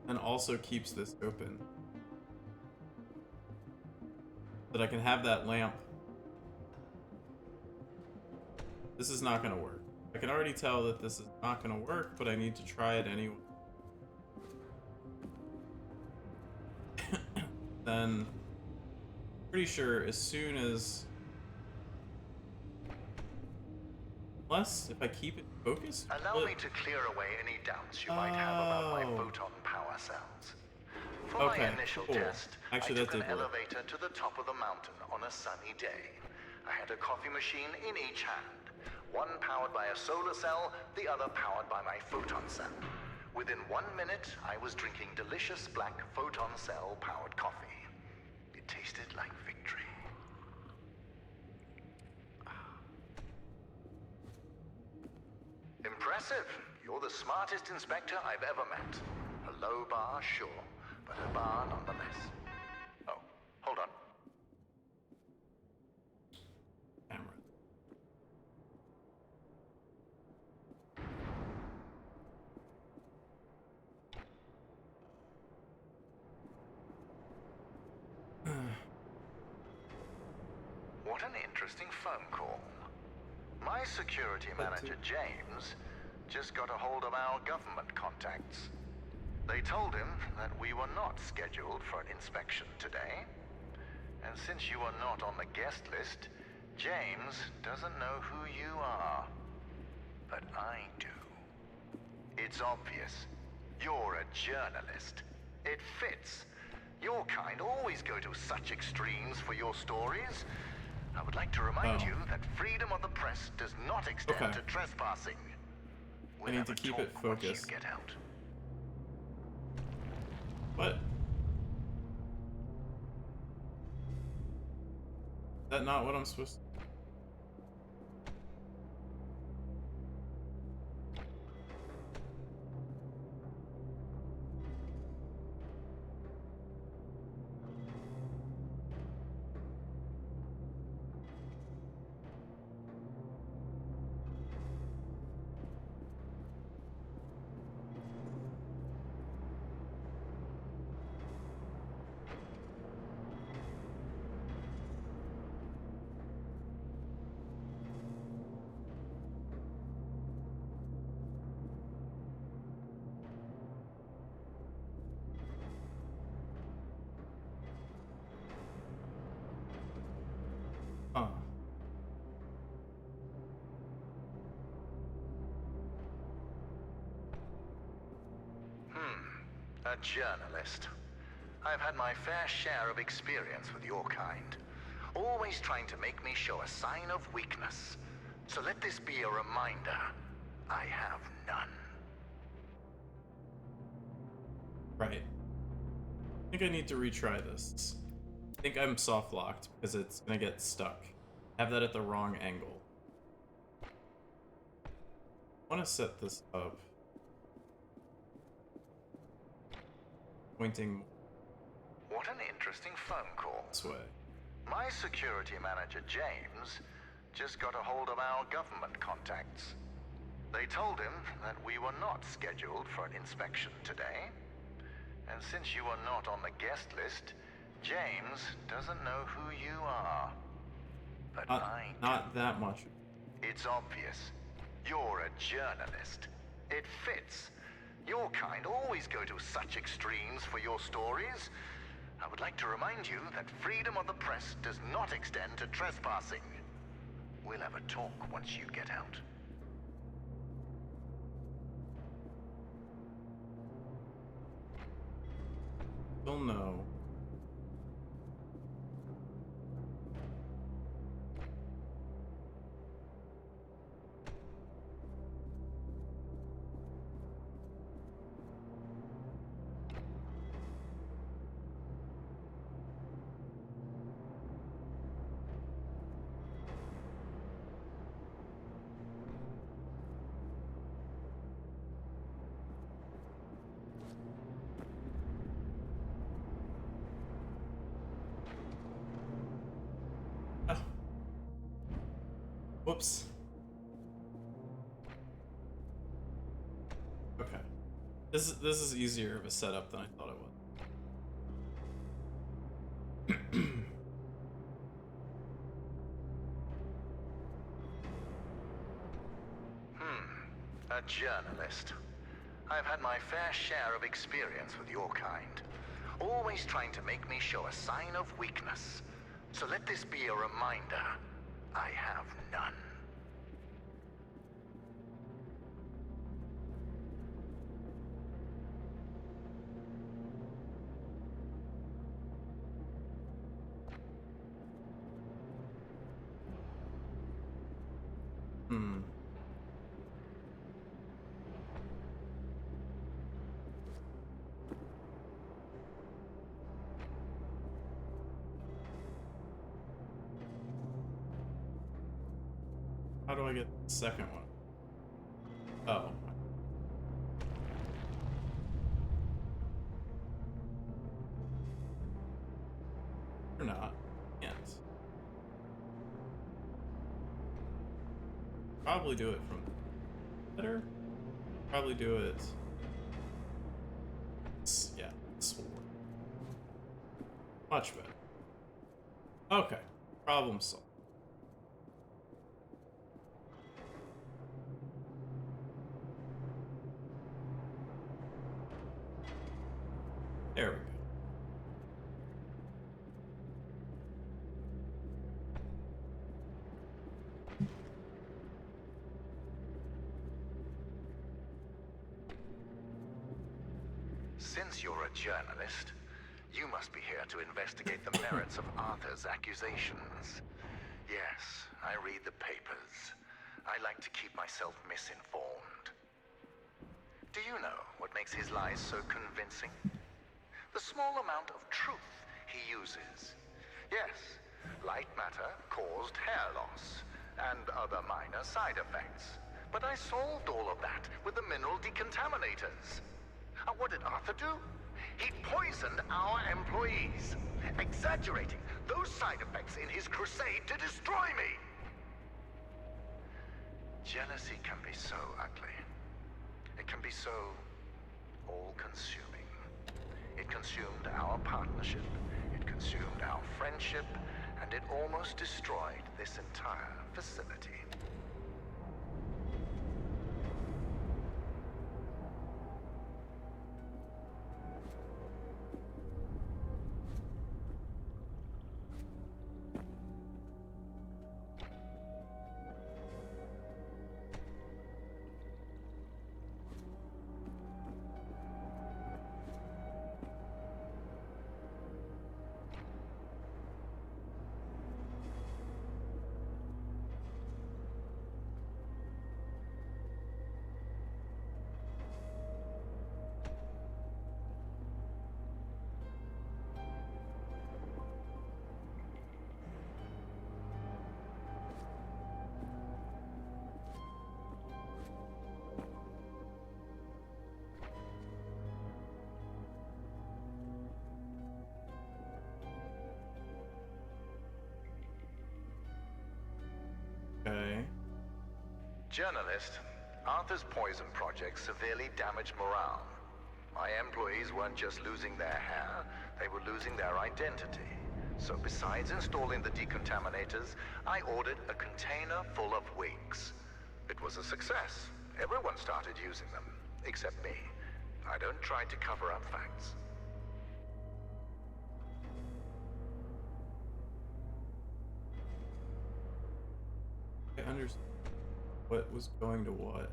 and also keeps this open. That I can have that lamp. This is not gonna work. I can already tell that this is not gonna work, but I need to try it anyway. Then, pretty sure as soon as, unless if I keep it focused. Allow me to clear away any doubts you might have about my photon power cells. For my initial test, Actually, I that took did an work. elevator to the top of the mountain on a sunny day. I had a coffee machine in each hand, one powered by a solar cell, the other powered by my photon cell. Within 1 minute, I was drinking delicious black photon cell powered coffee. It tasted like victory. Impressive. You're the smartest inspector I've ever met. A low bar, sure, but a bar nonetheless. Oh, hold on. Camera. What an interesting phone call. My security manager, James, just got a hold of our government contacts. They told him that we were not scheduled for an inspection today. And since you are not on the guest list, James doesn't know who you are. But I do. It's obvious. You're a journalist. It fits. Your kind always go to such extremes for your stories. I would like to remind you that freedom of the press does not extend to trespassing. I need to keep it focused. Get out. What? Is that not what I'm supposed to? Huh. A journalist. I've had my fair share of experience with your kind. always trying to make me show a sign of weakness. So let this be a reminder. I have none. Right. I think I need to retry this. I think I'm soft locked because it's gonna get stuck. Have that at the wrong angle. I want to set this up. Pointing What an interesting phone call. this way. My security manager, James, just got a hold of our government contacts. They told him that we were not scheduled for an inspection today. And since you are not on the guest list, James doesn't know who you are. But I do. Not that much. It's obvious. You're a journalist. It fits. Your kind always go to such extremes for your stories. I would like to remind you that freedom of the press does not extend to trespassing. We'll have a talk once you get out. Still no. Whoops. Okay. This is easier of a setup than I thought it was. A journalist. I've had my fair share of experience with your kind. Always trying to make me show a sign of weakness. So let this be a reminder. I have none. How do I get the second one? Oh. Or not. Can't. Probably do it from better. Probably do it. Yeah, this will work. Much better. Okay. Problem solved. There we go. Since you're a journalist, you must be here to investigate the merits of Arthur's accusations. Yes, I read the papers. I like to keep myself misinformed. Do you know what makes his lies so convincing? The small amount of truth he uses. Yes, Lightmatter caused hair loss and other minor side effects. But I solved all of that with the mineral decontaminators. What did Arthur do? He poisoned our employees, exaggerating those side effects in his crusade to destroy me. Jealousy can be so ugly. It can be so all-consuming. It consumed our partnership, it consumed our friendship, and it almost destroyed this entire facility. Journalist, Arthur's poison project severely damaged morale. My employees weren't just losing their hair, they were losing their identity. So besides installing the decontaminators, I ordered a container full of wigs. It was a success. Everyone started using them, except me. I don't try to cover up facts. I understand what was going to what.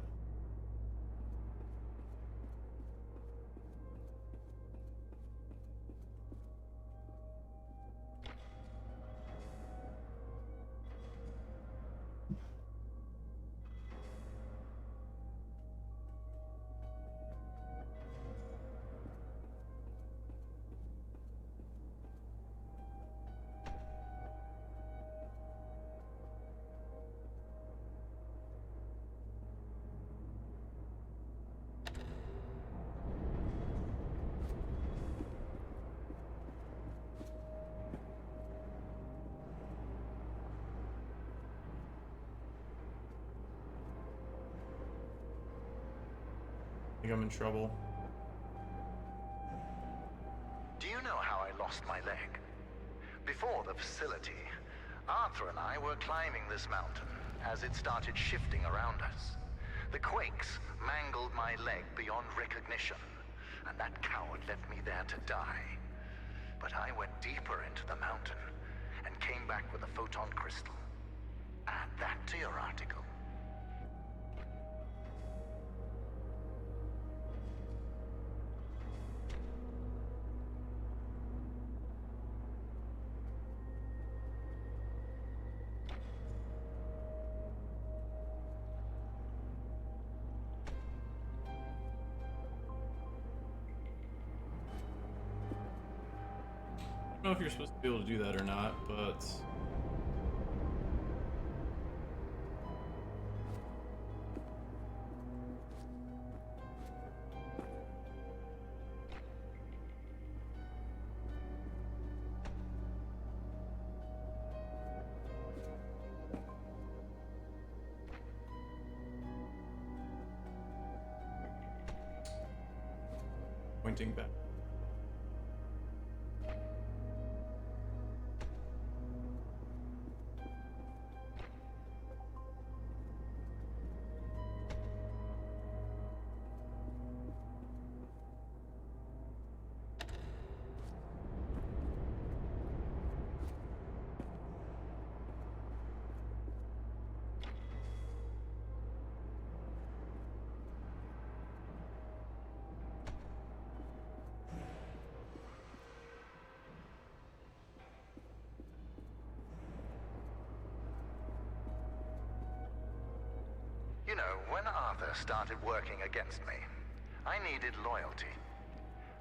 I think I'm in trouble. Do you know how I lost my leg? Before the facility, Arthur and I were climbing this mountain as it started shifting around us. The quakes mangled my leg beyond recognition, and that coward left me there to die. But I went deeper into the mountain and came back with a photon crystal. Add that to your article. I don't know if you're supposed to be able to do that or not, but pointing back. You know, when Arthur started working against me, I needed loyalty.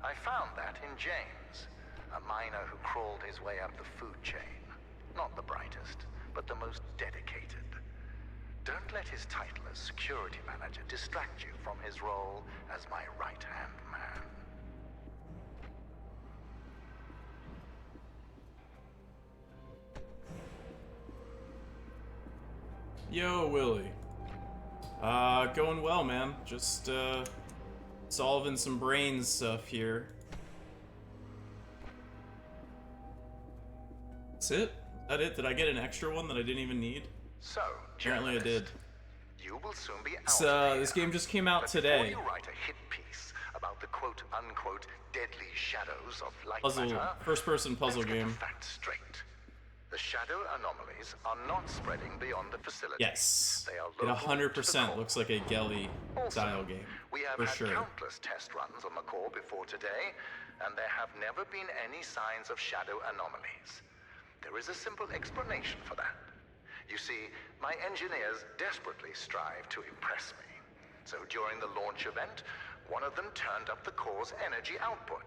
I found that in James, a miner who crawled his way up the food chain. Not the brightest, but the most dedicated. Don't let his title as security manager distract you from his role as my right-hand man. Yo, Willie. Going well, man. Just, solving some brain stuff here. That's it? Is that it? Did I get an extra one that I didn't even need? So, Apparently I did. You will soon be out This game just came out but today. Before you write a hit piece about the quote-unquote deadly shadows of Puzzle, Lightmatter, first-person puzzle let's get game. the facts straight. The shadow anomalies are not spreading beyond the facility. Yes. They are It local to the 100% core. looks like a Gelly style Also, game. we have For had sure. countless test runs on the core before today, and there have never been any signs of shadow anomalies. There is a simple explanation for that. You see, my engineers desperately strive to impress me. So during the launch event, one of them turned up the core's energy output.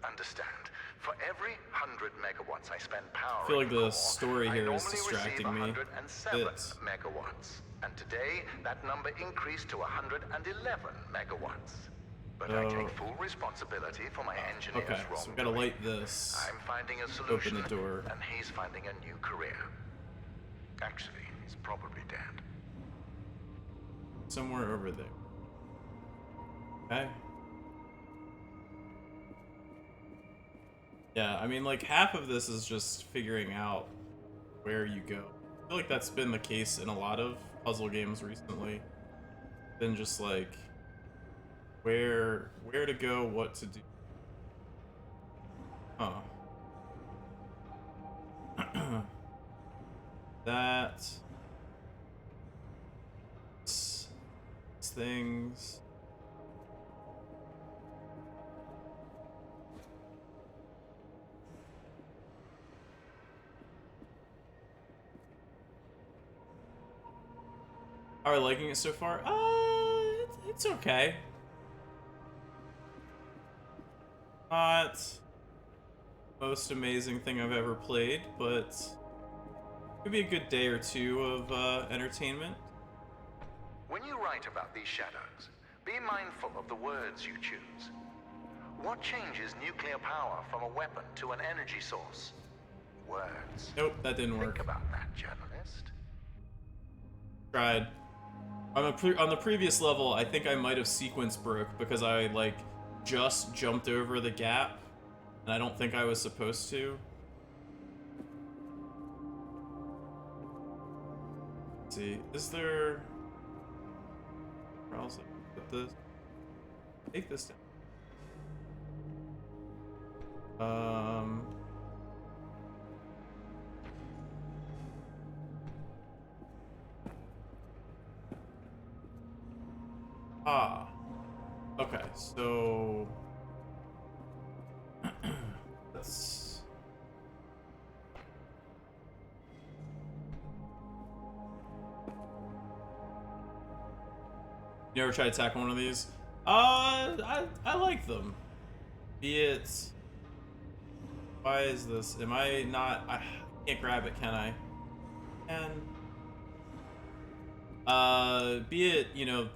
Understand, for every 100 megawatts I spend powering I feel like the core, story I here is normally distracting receive me. 107 Bits. megawatts. And today, that number increased to 111 megawatts. But I take full responsibility for my engineer's Okay, wrongdoing. so we gotta light this. I'm finding a solution, Open the door. and he's finding a new career. Actually, he's probably dead. somewhere over there. Okay. Yeah, I mean, like, half of this is just figuring out where you go. I feel like that's been the case in a lot of puzzle games recently. Been just like where to go, what to do. Huh. That things. Are you liking it so far? It's okay. Not most amazing thing I've ever played, but could be a good day or two of entertainment. When you write about these shadows, be mindful of the words you choose. What changes nuclear power from a weapon to an energy source? Words. Nope, that didn't work. Think about that, journalist. Tried. On the previous level, I think I might have sequence broke because I like just jumped over the gap, and I don't think I was supposed to. Let's see, is there? Where else I put this? Take this down. Ah. Okay, so let's You ever try to tackle one of these? I like them. Be it. Why is this? Am I not? I can't grab it, can I? Be it, you know,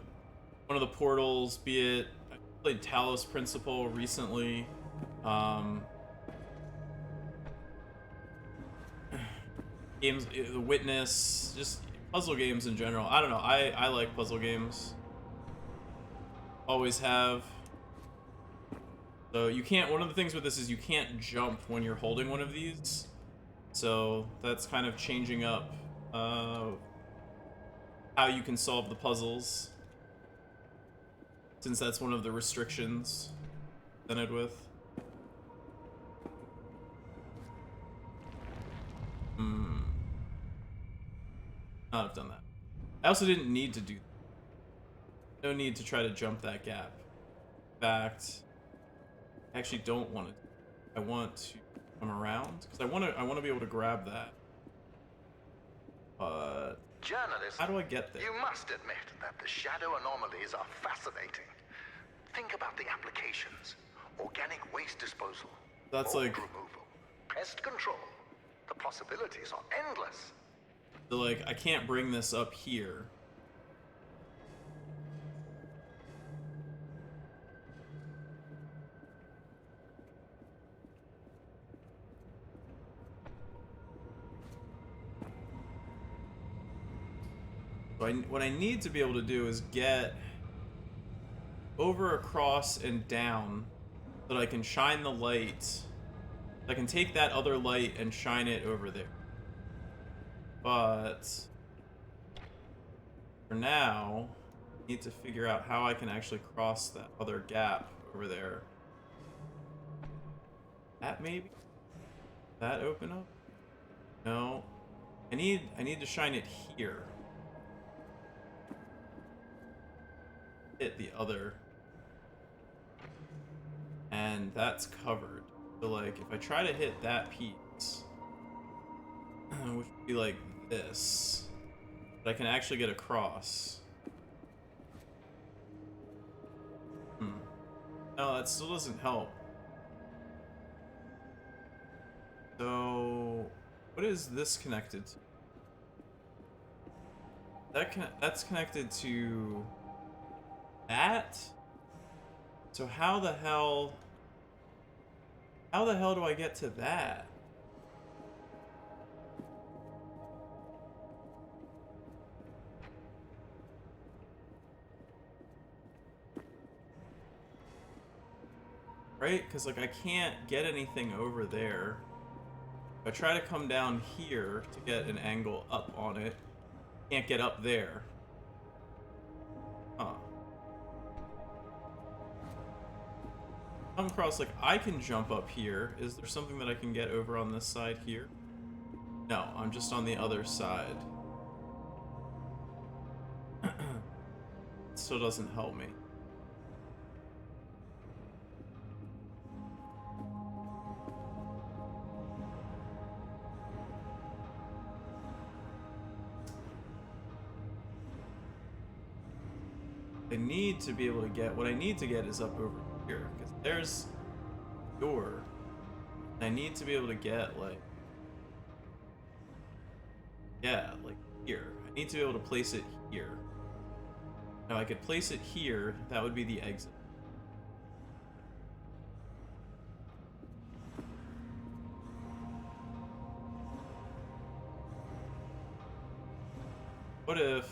one of the portals. Be it. I played Talos Principle recently. Games, The Witness, just puzzle games in general. I don't know. I like puzzle games. Always have. So you can't, one of the things with this is you can't jump when you're holding one of these. So that's kind of changing up how you can solve the puzzles, since that's one of the restrictions presented with. Not have done that. I also didn't need to do that. No need to try to jump that gap. In fact, I actually don't want to. I want to come around because I want to be able to grab that. But Journalist, how do I get there? You must admit that the shadow anomalies are fascinating. Think about the applications: organic waste disposal, That's mold like removal, pest control. The possibilities are endless. so like I can't bring this up here. So what I need to be able to do is get over, across, and down so that I can shine the light. I can take that other light and shine it over there. But for now, I need to figure out how I can actually cross that other gap over there. That maybe? That open up? No. I need to shine it here. Hit the other. And that's covered. So like if I try to hit that piece, which would be like this, but I can actually get across. No, that still doesn't help. So what is this connected to? That's connected to that? So how the hell do I get to that? Right? Because, like, I can't get anything over there. If I try to come down here to get an angle up on it, can't get up there. Huh. Come across, like, I can jump up here. Is there something that I can get over on this side here? No, I'm just on the other side. Still doesn't help me. I need to be able to get, what I need to get is up over here, because there's a door. I need to be able to get, like, yeah, like here. I need to be able to place it here. Now I could place it here, that would be the exit. What if...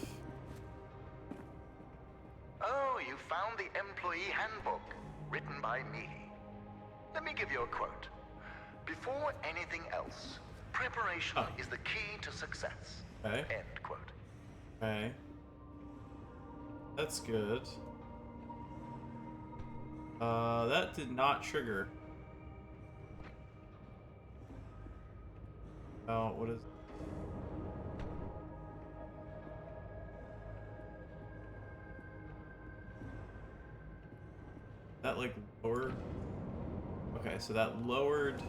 Oh, you found the employee handbook, written by me. Let me give you a quote. Before anything else, preparation is the key to success. Okay. End quote. Okay. That's good. That did not trigger. Oh, what is... that, like, lowered? Okay, so that lowered...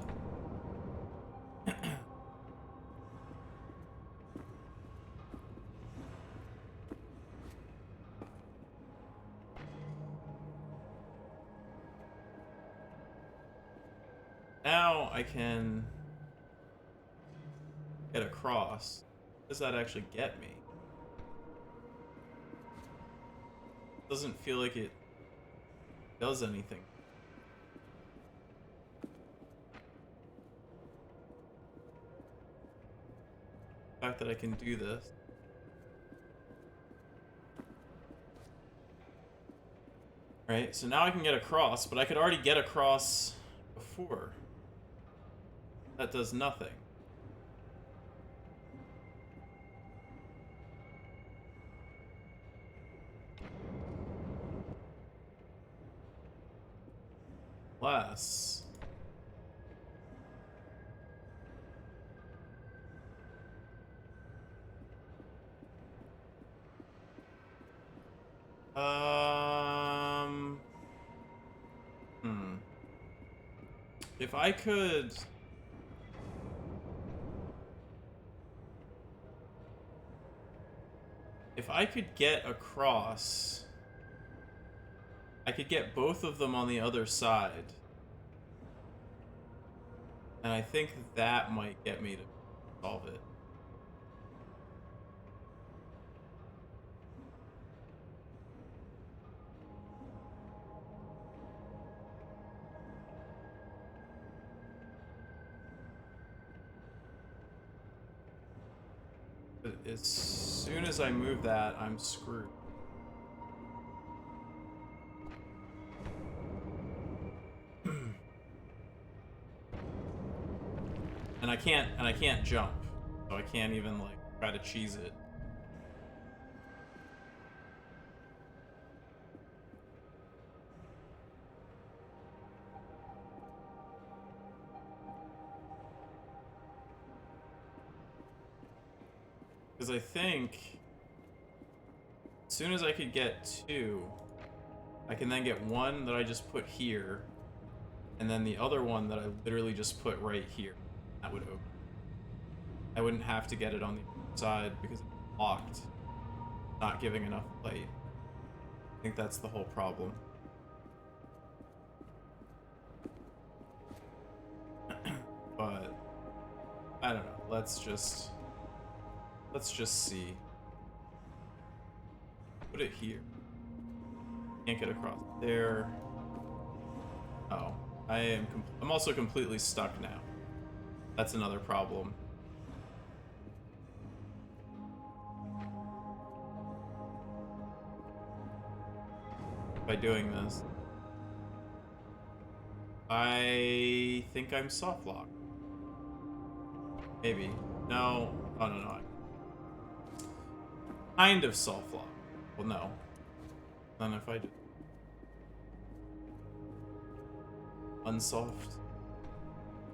Now I can get across. What does that actually get me? Doesn't feel like it does anything. The fact that I can do this. Right, so now I can get across, but I could already get across before. That does nothing. Less. If I could... if I could get across... I could get both of them on the other side. And I think that might get me to solve it. But as soon as I move that, I'm screwed. And I can't jump. So I can't even, like, try to cheese it. Because I think as soon as I could get two, I can then get one that I just put here, and then the other one that I literally just put right here. That would open. I wouldn't have to get it on the side because it's locked. Not giving enough light. I think that's the whole problem. But I don't know. Let's just see. Put it here. Can't get across there. Oh, I'm also completely stuck now. That's another problem. By doing this. I think I'm soft locked. Maybe. No. Oh, no, no. Kind of soft locked. Well, no. Then if I just unsoft,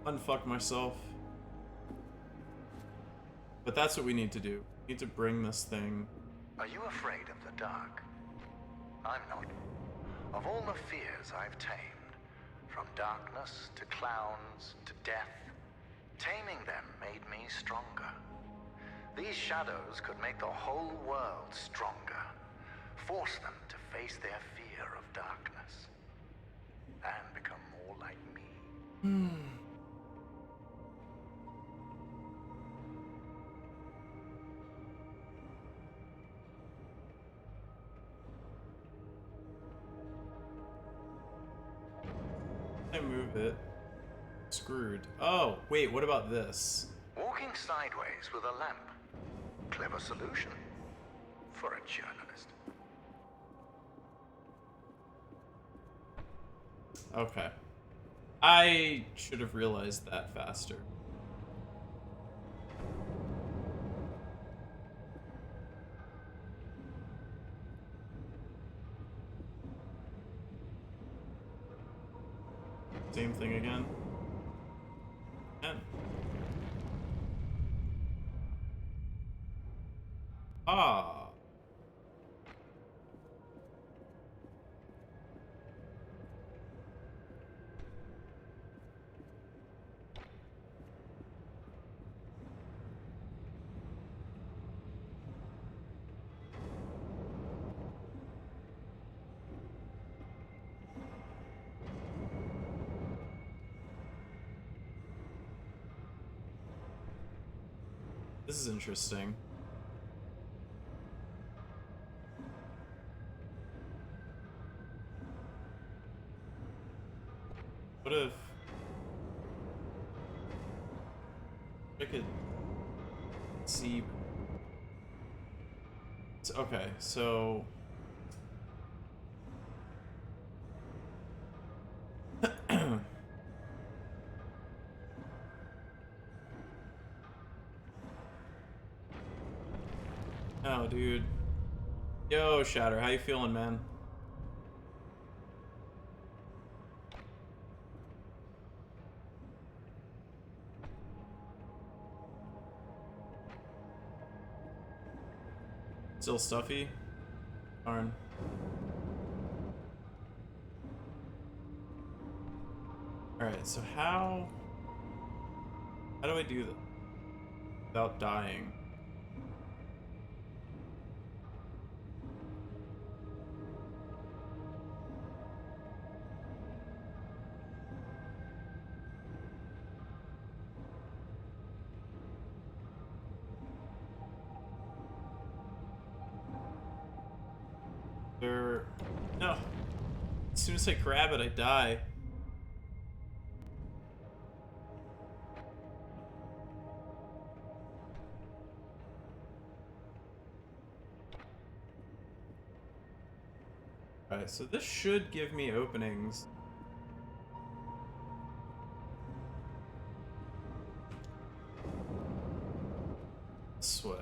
unfuck myself. But that's what we need to do. We need to bring this thing. Are you afraid of the dark? I'm not. Of all the fears I've tamed, from darkness to clowns to death, taming them made me stronger. These shadows could make the whole world stronger, force them to face their fear of darkness, and become more like me. I move it. Screwed. Oh, wait, what about this? Walking sideways with a lamp. Clever solution for a journalist. Okay. I should have realized that faster. Same thing again. And ah. This is interesting. What if I could see? Okay, so oh, dude. Yo, Shatter, how you feeling, man? Still stuffy? Darn. Alright, so how do I do this without dying? No. As soon as I grab it, I die. Alright, so this should give me openings. This way.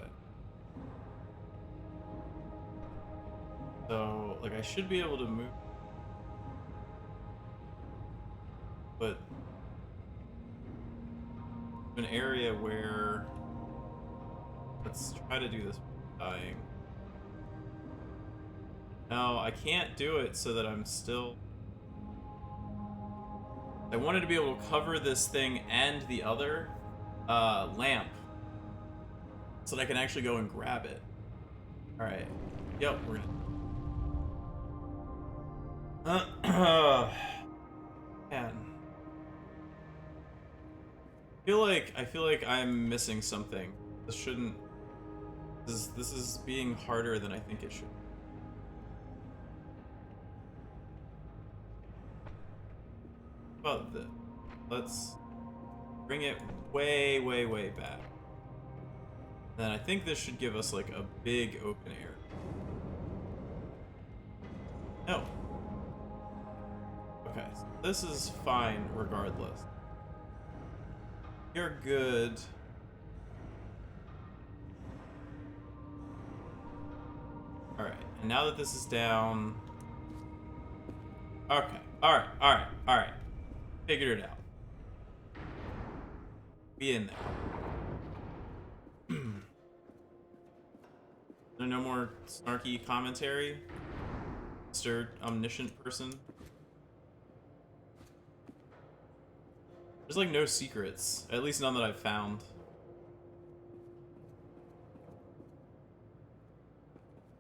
So, like, I should be able to move. But an area where, let's try to do this without dying. No, I can't do it so that I'm still. I wanted to be able to cover this thing and the other lamp so that I can actually go and grab it. All right. Yep, we're gonna. Man. I feel like I'm missing something. This shouldn't. This is being harder than I think it should. About this. Let's bring it way, way, way back. Then I think this should give us like a big open area. No. Okay, so this is fine regardless. You're good. Alright, and now that this is down... Okay, alright. Figured it out. Be in there. No more snarky commentary? Mr. Omniscient person? There's like no secrets. At least none that I've found.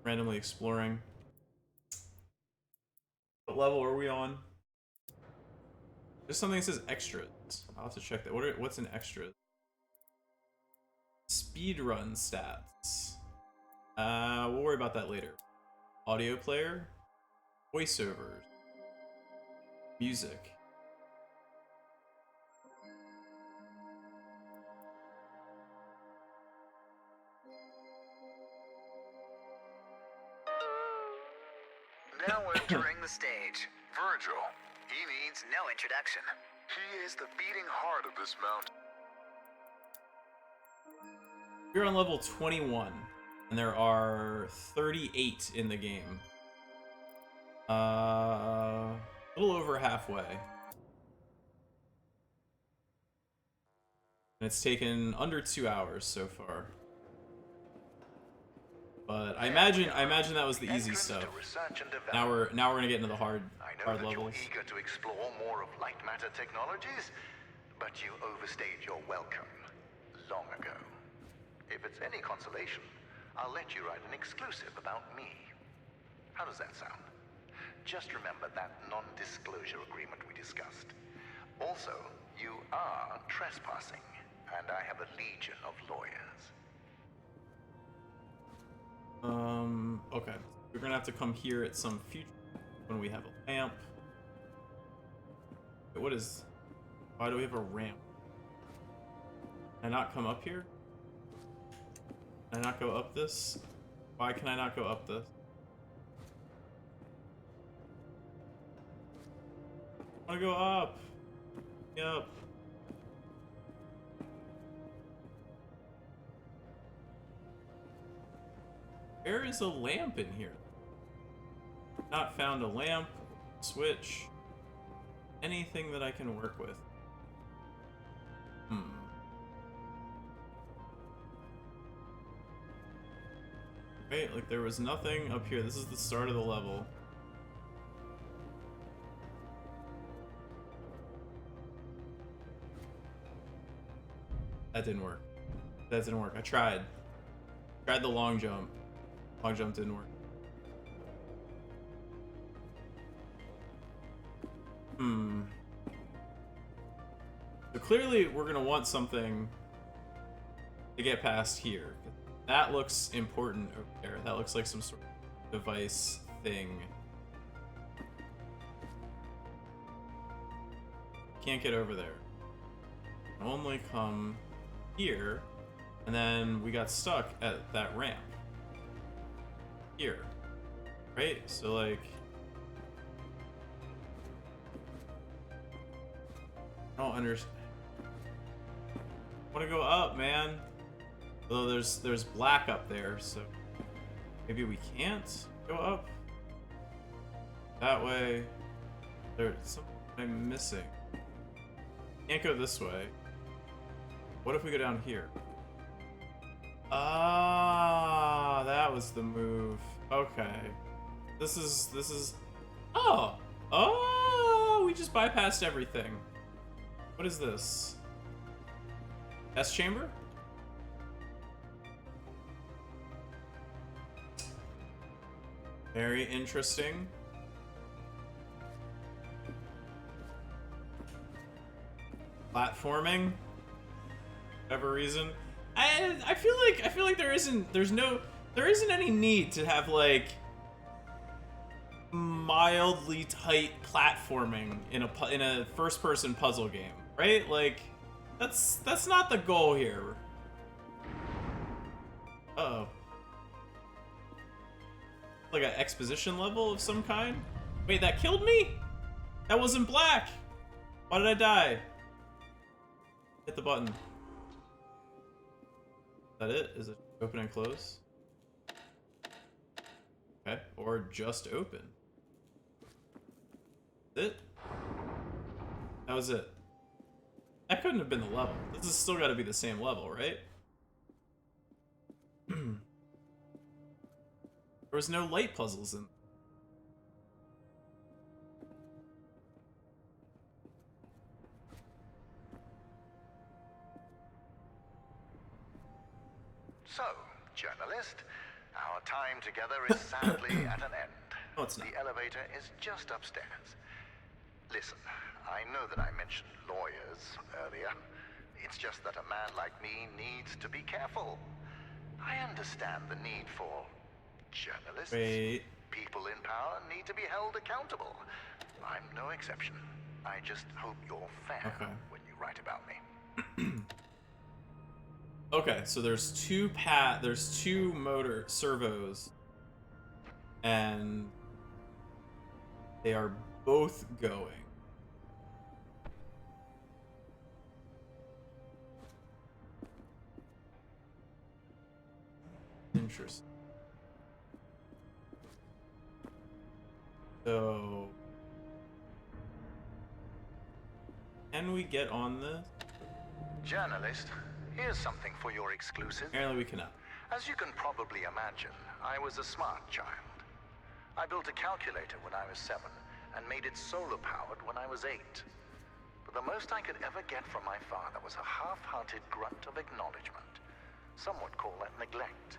Randomly exploring. What level are we on? There's something that says extras. I'll have to check that. What's an extra? Speedrun stats. We'll worry about that later. Audio player. Voiceovers. Music. Now entering the stage. Virgil, He needs no introduction. he is the beating heart of this mountain. You're on level 21, and there are 38 in the game. A little over halfway. And it's taken under 2 hours so far. But I imagine that was the easy Entrance to stuff. research and Now development. we're gonna get into the hard I know that levels. you're eager to explore more of Lightmatter technologies, but you overstayed your welcome long ago. If it's any consolation, I'll let you write an exclusive about me. How does that sound? Just remember that non-disclosure agreement we discussed. Also, you are trespassing, and I have a legion of lawyers. Okay. We're gonna have to come here at some future when we have a lamp. Wait, what is... Why do we have a ramp? Can I not come up here? Can I not go up this? Why can I not go up this? I wanna go up! Yup. There is a lamp in here. Not found a lamp, switch, anything that I can work with. Okay, like there was nothing up here. This is the start of the level. That didn't work. That didn't work. I tried. Tried the long jump. Long jump didn't work. So clearly we're gonna want something to get past here. That looks important over there. That looks like some sort of device thing. Can't get over there. Only come here, and then we got stuck at that ramp. Here. Right? So like... I don't understand. I want to go up, man. Although there's black up there, so maybe we can't go up. That way, there's something I'm missing. Can't go this way. What if we go down here? Ah, that was the move. Okay. This is. Oh, we just bypassed everything. What is this? Test chamber? Very interesting. Platforming. Whatever reason. I feel like there isn't any need to have like mildly tight platforming in a first-person puzzle game, right? Like that's not the goal here. Uh-oh. Like an exposition level of some kind? Wait, that killed me? That wasn't black! Why did I die? Hit the button. Is that it? Is it open and close? Okay, or just open. Is it? That was it. That couldn't have been the level. This has still got to be the same level, right? There was no light puzzles in. So, journalist, our time together is sadly at an end. No, it's not. The elevator is just upstairs. Listen, I know that I mentioned lawyers earlier. It's just that a man like me needs to be careful. I understand the need for journalists. Wait. People in power need to be held accountable. I'm no exception. I just hope you're fair when you write about me. Okay, so there's two motor servos, and they are both going. Interesting. So, can we get on this? Journalist, here's something for your exclusive. Apparently we cannot. As you can probably imagine, I was a smart child. I built a calculator when I was 7 and made it solar-powered when I was 8. But the most I could ever get from my father was a half-hearted grunt of acknowledgement. Some would call that neglect.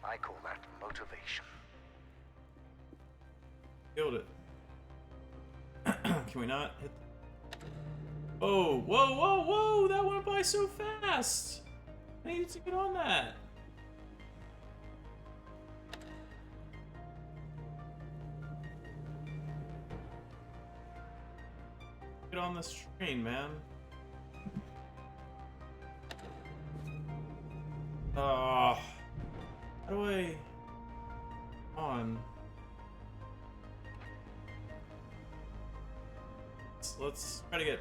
I call that motivation. Killed it. Can we not hit the... Oh, whoa, whoa, whoa! That went by so fast! I needed to get on that. Get on this train, man. How do I... on? Let's try to get...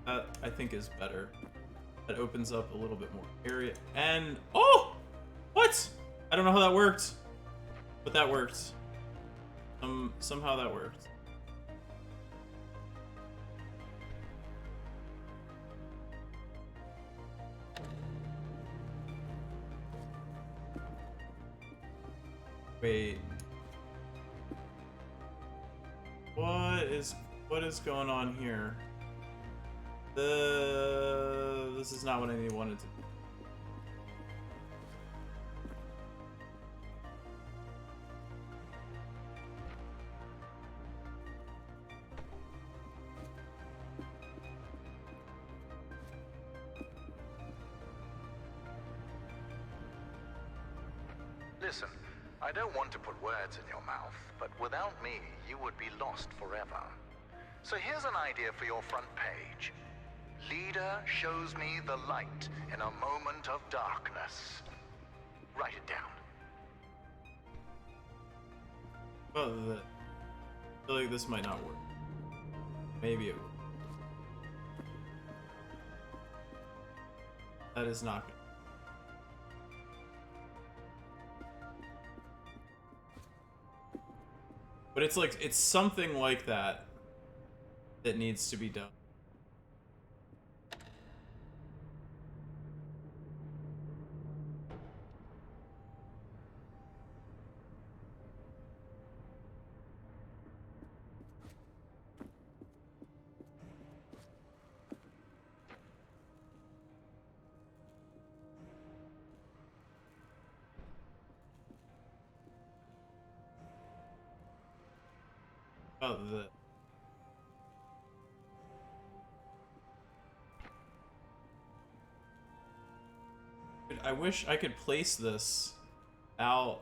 That, I think, is better. That opens up a little bit more area. And... Oh! What? I don't know how that worked. But that worked. Somehow that worked. Wait. What is going on here? This is not what I wanted to do. Listen, I don't want to put words in your mouth, but without me, you would be lost forever. So here's an idea for your front page. Leader shows me the light in a moment of darkness. Write it down. Well, I feel like this might not work. Maybe it will. That is not good. But it's like, it's something like that that needs to be done. Oh, Dude, I wish I could place this out.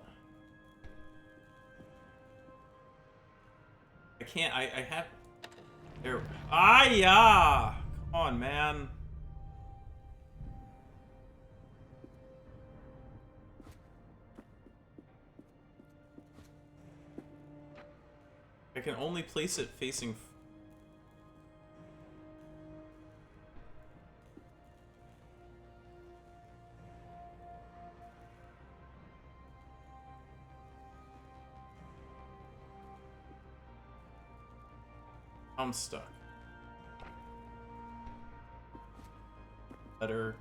I can't. I have. There. Ah, yeah. Come on, man. I can only place it facing. I'm stuck. Better.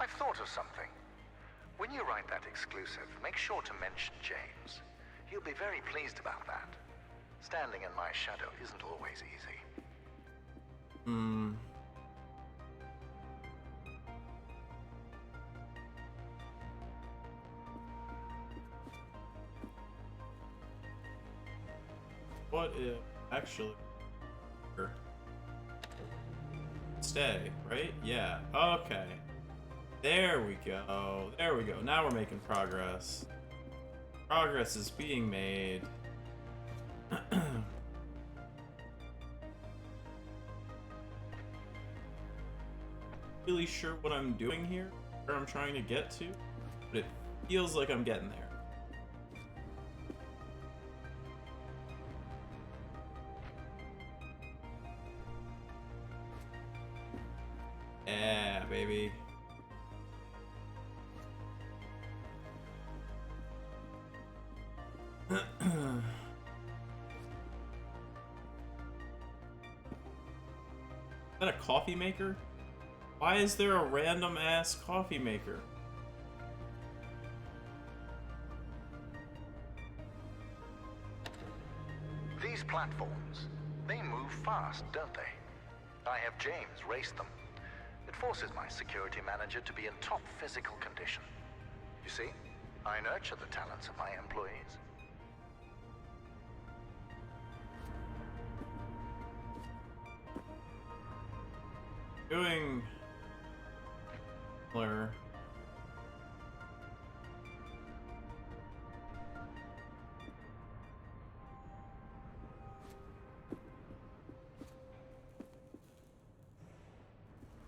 I've thought of something. When you write that exclusive, make sure to mention James. He'll be very pleased about that. Standing in my shadow isn't always easy. What if actually stay, right? Yeah. Okay. There we go. There we go. Now we're making progress. Progress is being made. Really sure what I'm doing here, where I'm trying to get to, but it feels like I'm getting there. Yeah, baby. Is that a coffee maker? Why is there a random ass coffee maker? These platforms, they move fast, don't they? I have James race them. It forces my security manager to be in top physical condition. You see, I nurture the talents of my employees. Doing similar.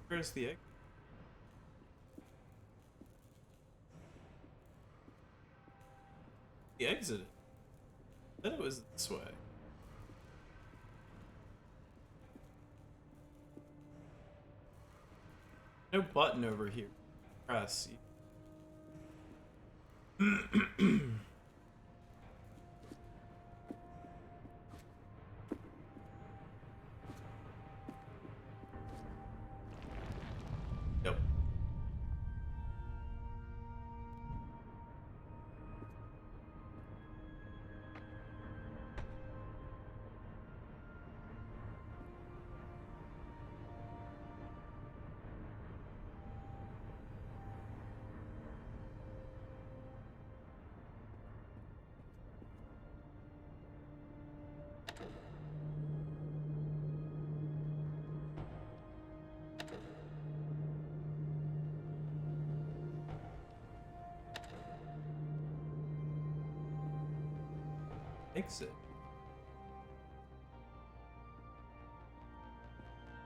Where's the egg? The exit. I thought it was this way. No button over here. Press. Yep. Exit.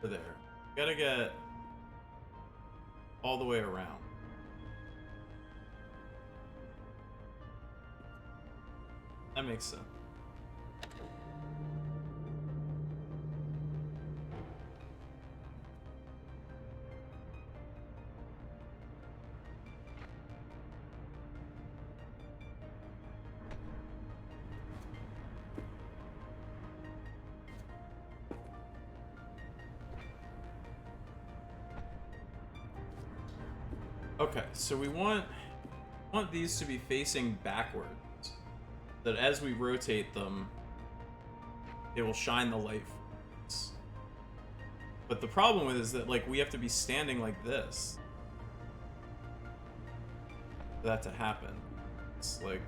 Over there. Gotta get all the way around. That makes sense. Okay, so we want these to be facing backwards, that as we rotate them, it will shine the light for us. But the problem with it is that, like, we have to be standing like this for that to happen. It's like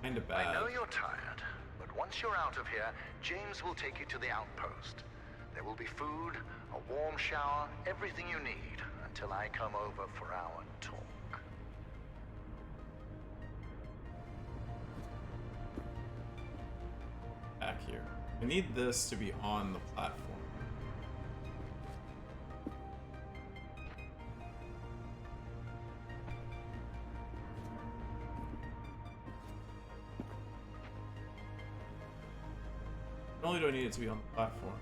kind of bad. I know you're tired, but once you're out of here, James will take you to the outpost. There will be food, a warm shower, everything you need until I come over for our talk. back here. I need this to be on the platform. Not only do I need it to be on the platform.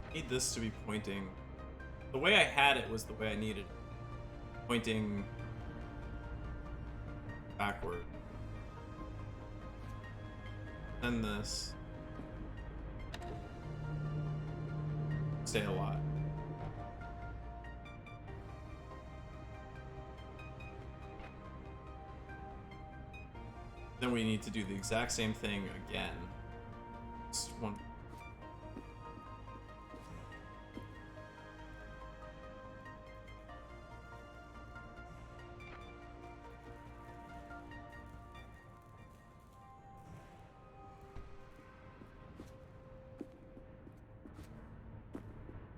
I need this to be pointing. The way I had it was the way I needed it. Pointing backward. Then this. Stay alive. Then we need to do the exact same thing again. Just one.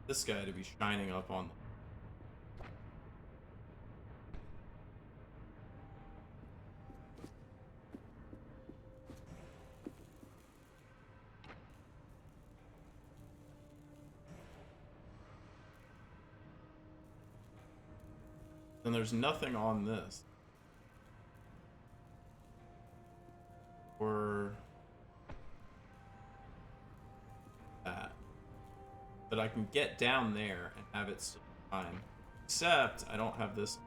This guy to be shining up on. Then there's nothing on this. Or that. But I can get down there and have it still shine. Except I don't have this.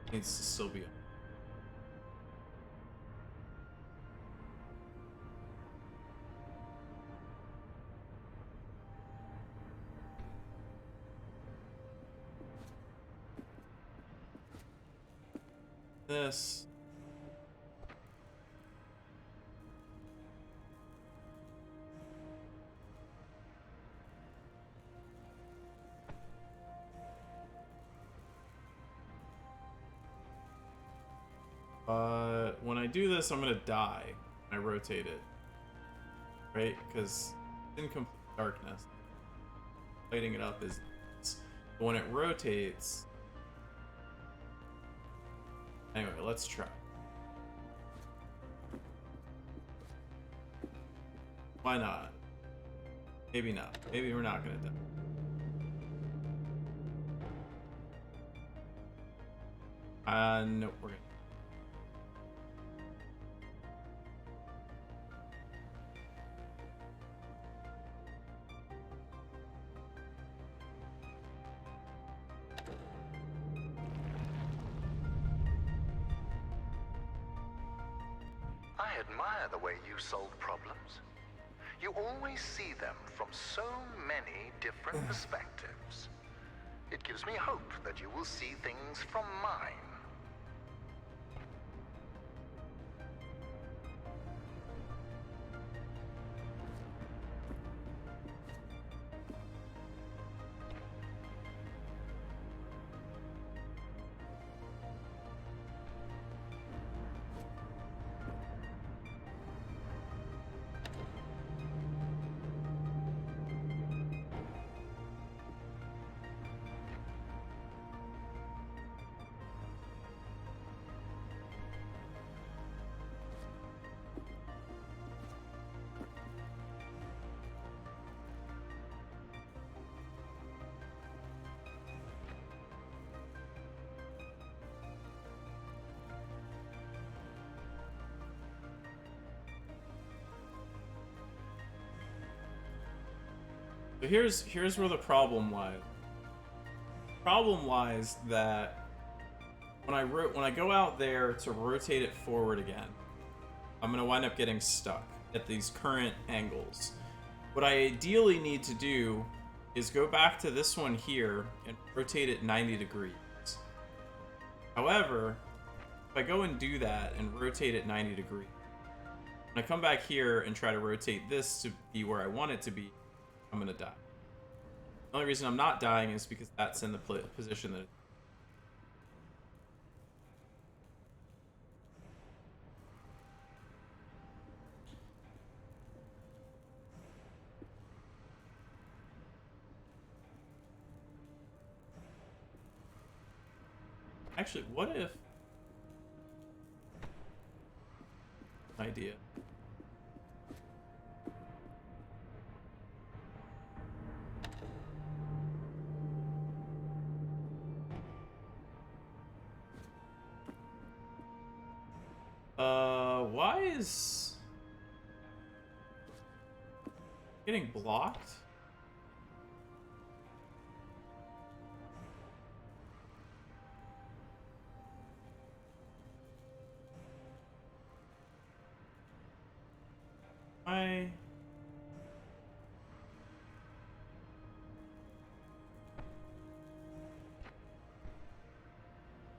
It needs to still be on. This. When I do this, I'm gonna die when I rotate it. Right? Because it's in complete darkness. Lighting it up is. But when it rotates. Anyway, let's try. Why not? Maybe not. Maybe we're not gonna die. Nope, we're gonna. I admire the way you solve problems. You always see them from so many different perspectives. It gives me hope that you will see things from mine. So here's where the problem lies. The problem lies that when I go out there to rotate it forward again, I'm gonna wind up getting stuck at these current angles. What I ideally need to do is go back to this one here and rotate it 90 degrees. However, if I go and do that and rotate it 90 degrees, when I come back here and try to rotate this to be where I want it to be, I'm gonna die. The only reason I'm not dying is because that's in the position that. Actually, what if... Idea. Why is... Getting blocked?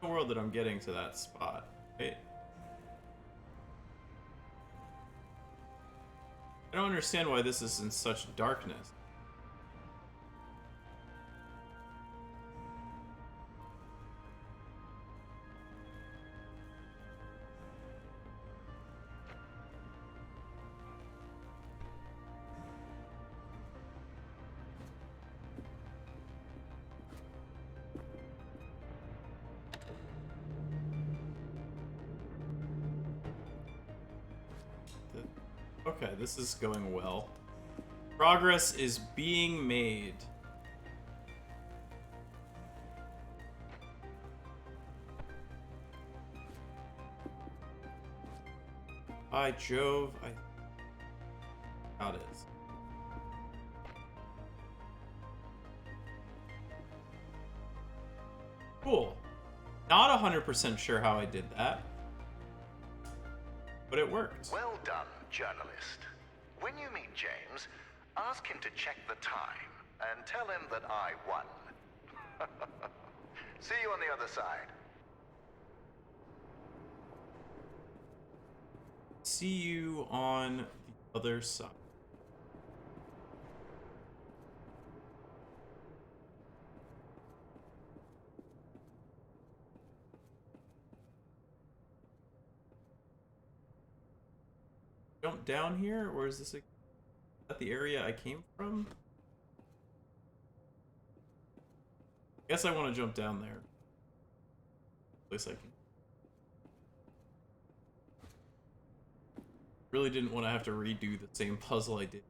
The world that I'm getting to that spot, right? I don't understand why this is in such darkness. Okay, this is going well. Progress is being made. By Jove, I got it. Cool. Not 100% sure how I did that, but it worked. Well done, journalist. When you meet James, ask him to check the time and tell him that I won. See you on the other side. See you on the other side. Jump down here, or is this that the area I came from? I guess I want to jump down there. At least I can. Really didn't want to have to redo the same puzzle I did.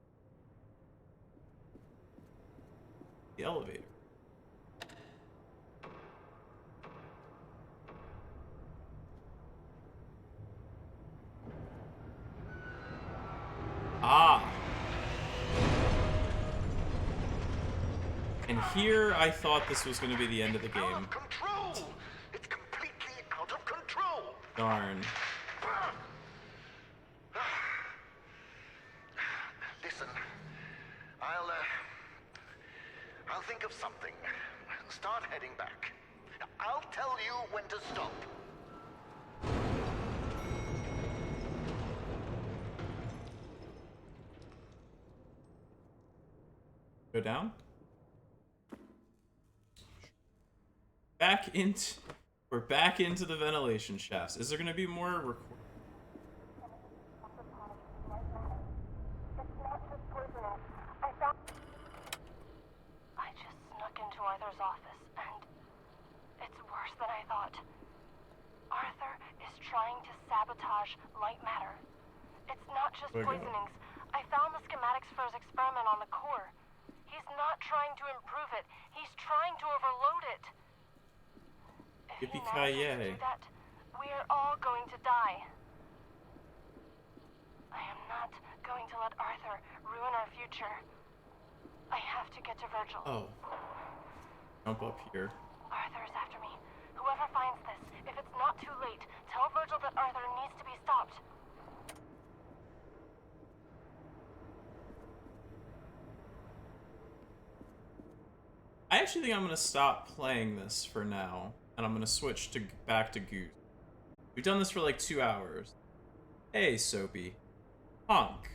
The elevator. Ah. And here I thought this was going to be the end of the game. Out of control! It's completely out of control! Darn. Listen, I'll think of something. Start heading back. I'll tell you when to stop. Go down. We're back into the ventilation shafts. Is there going to be more recording? I just snuck into Arthur's office, and it's worse than I thought. Arthur is trying to sabotage Lightmatter. It's not just poisonings. I found the schematics for his experiment on the core. He's not trying to improve it. He's trying to overload it. If he manages to do that, we are all going to die. I am not going to let Arthur ruin our future. I have to get to Virgil. Oh. Jump up here. Arthur is after me. Whoever finds this, if it's not too late, tell Virgil that Arthur needs to be stopped. I actually think I'm going to stop playing this for now, and I'm going to switch to back to Goose. We've done this for like 2 hours. Hey, Soapy. Honk.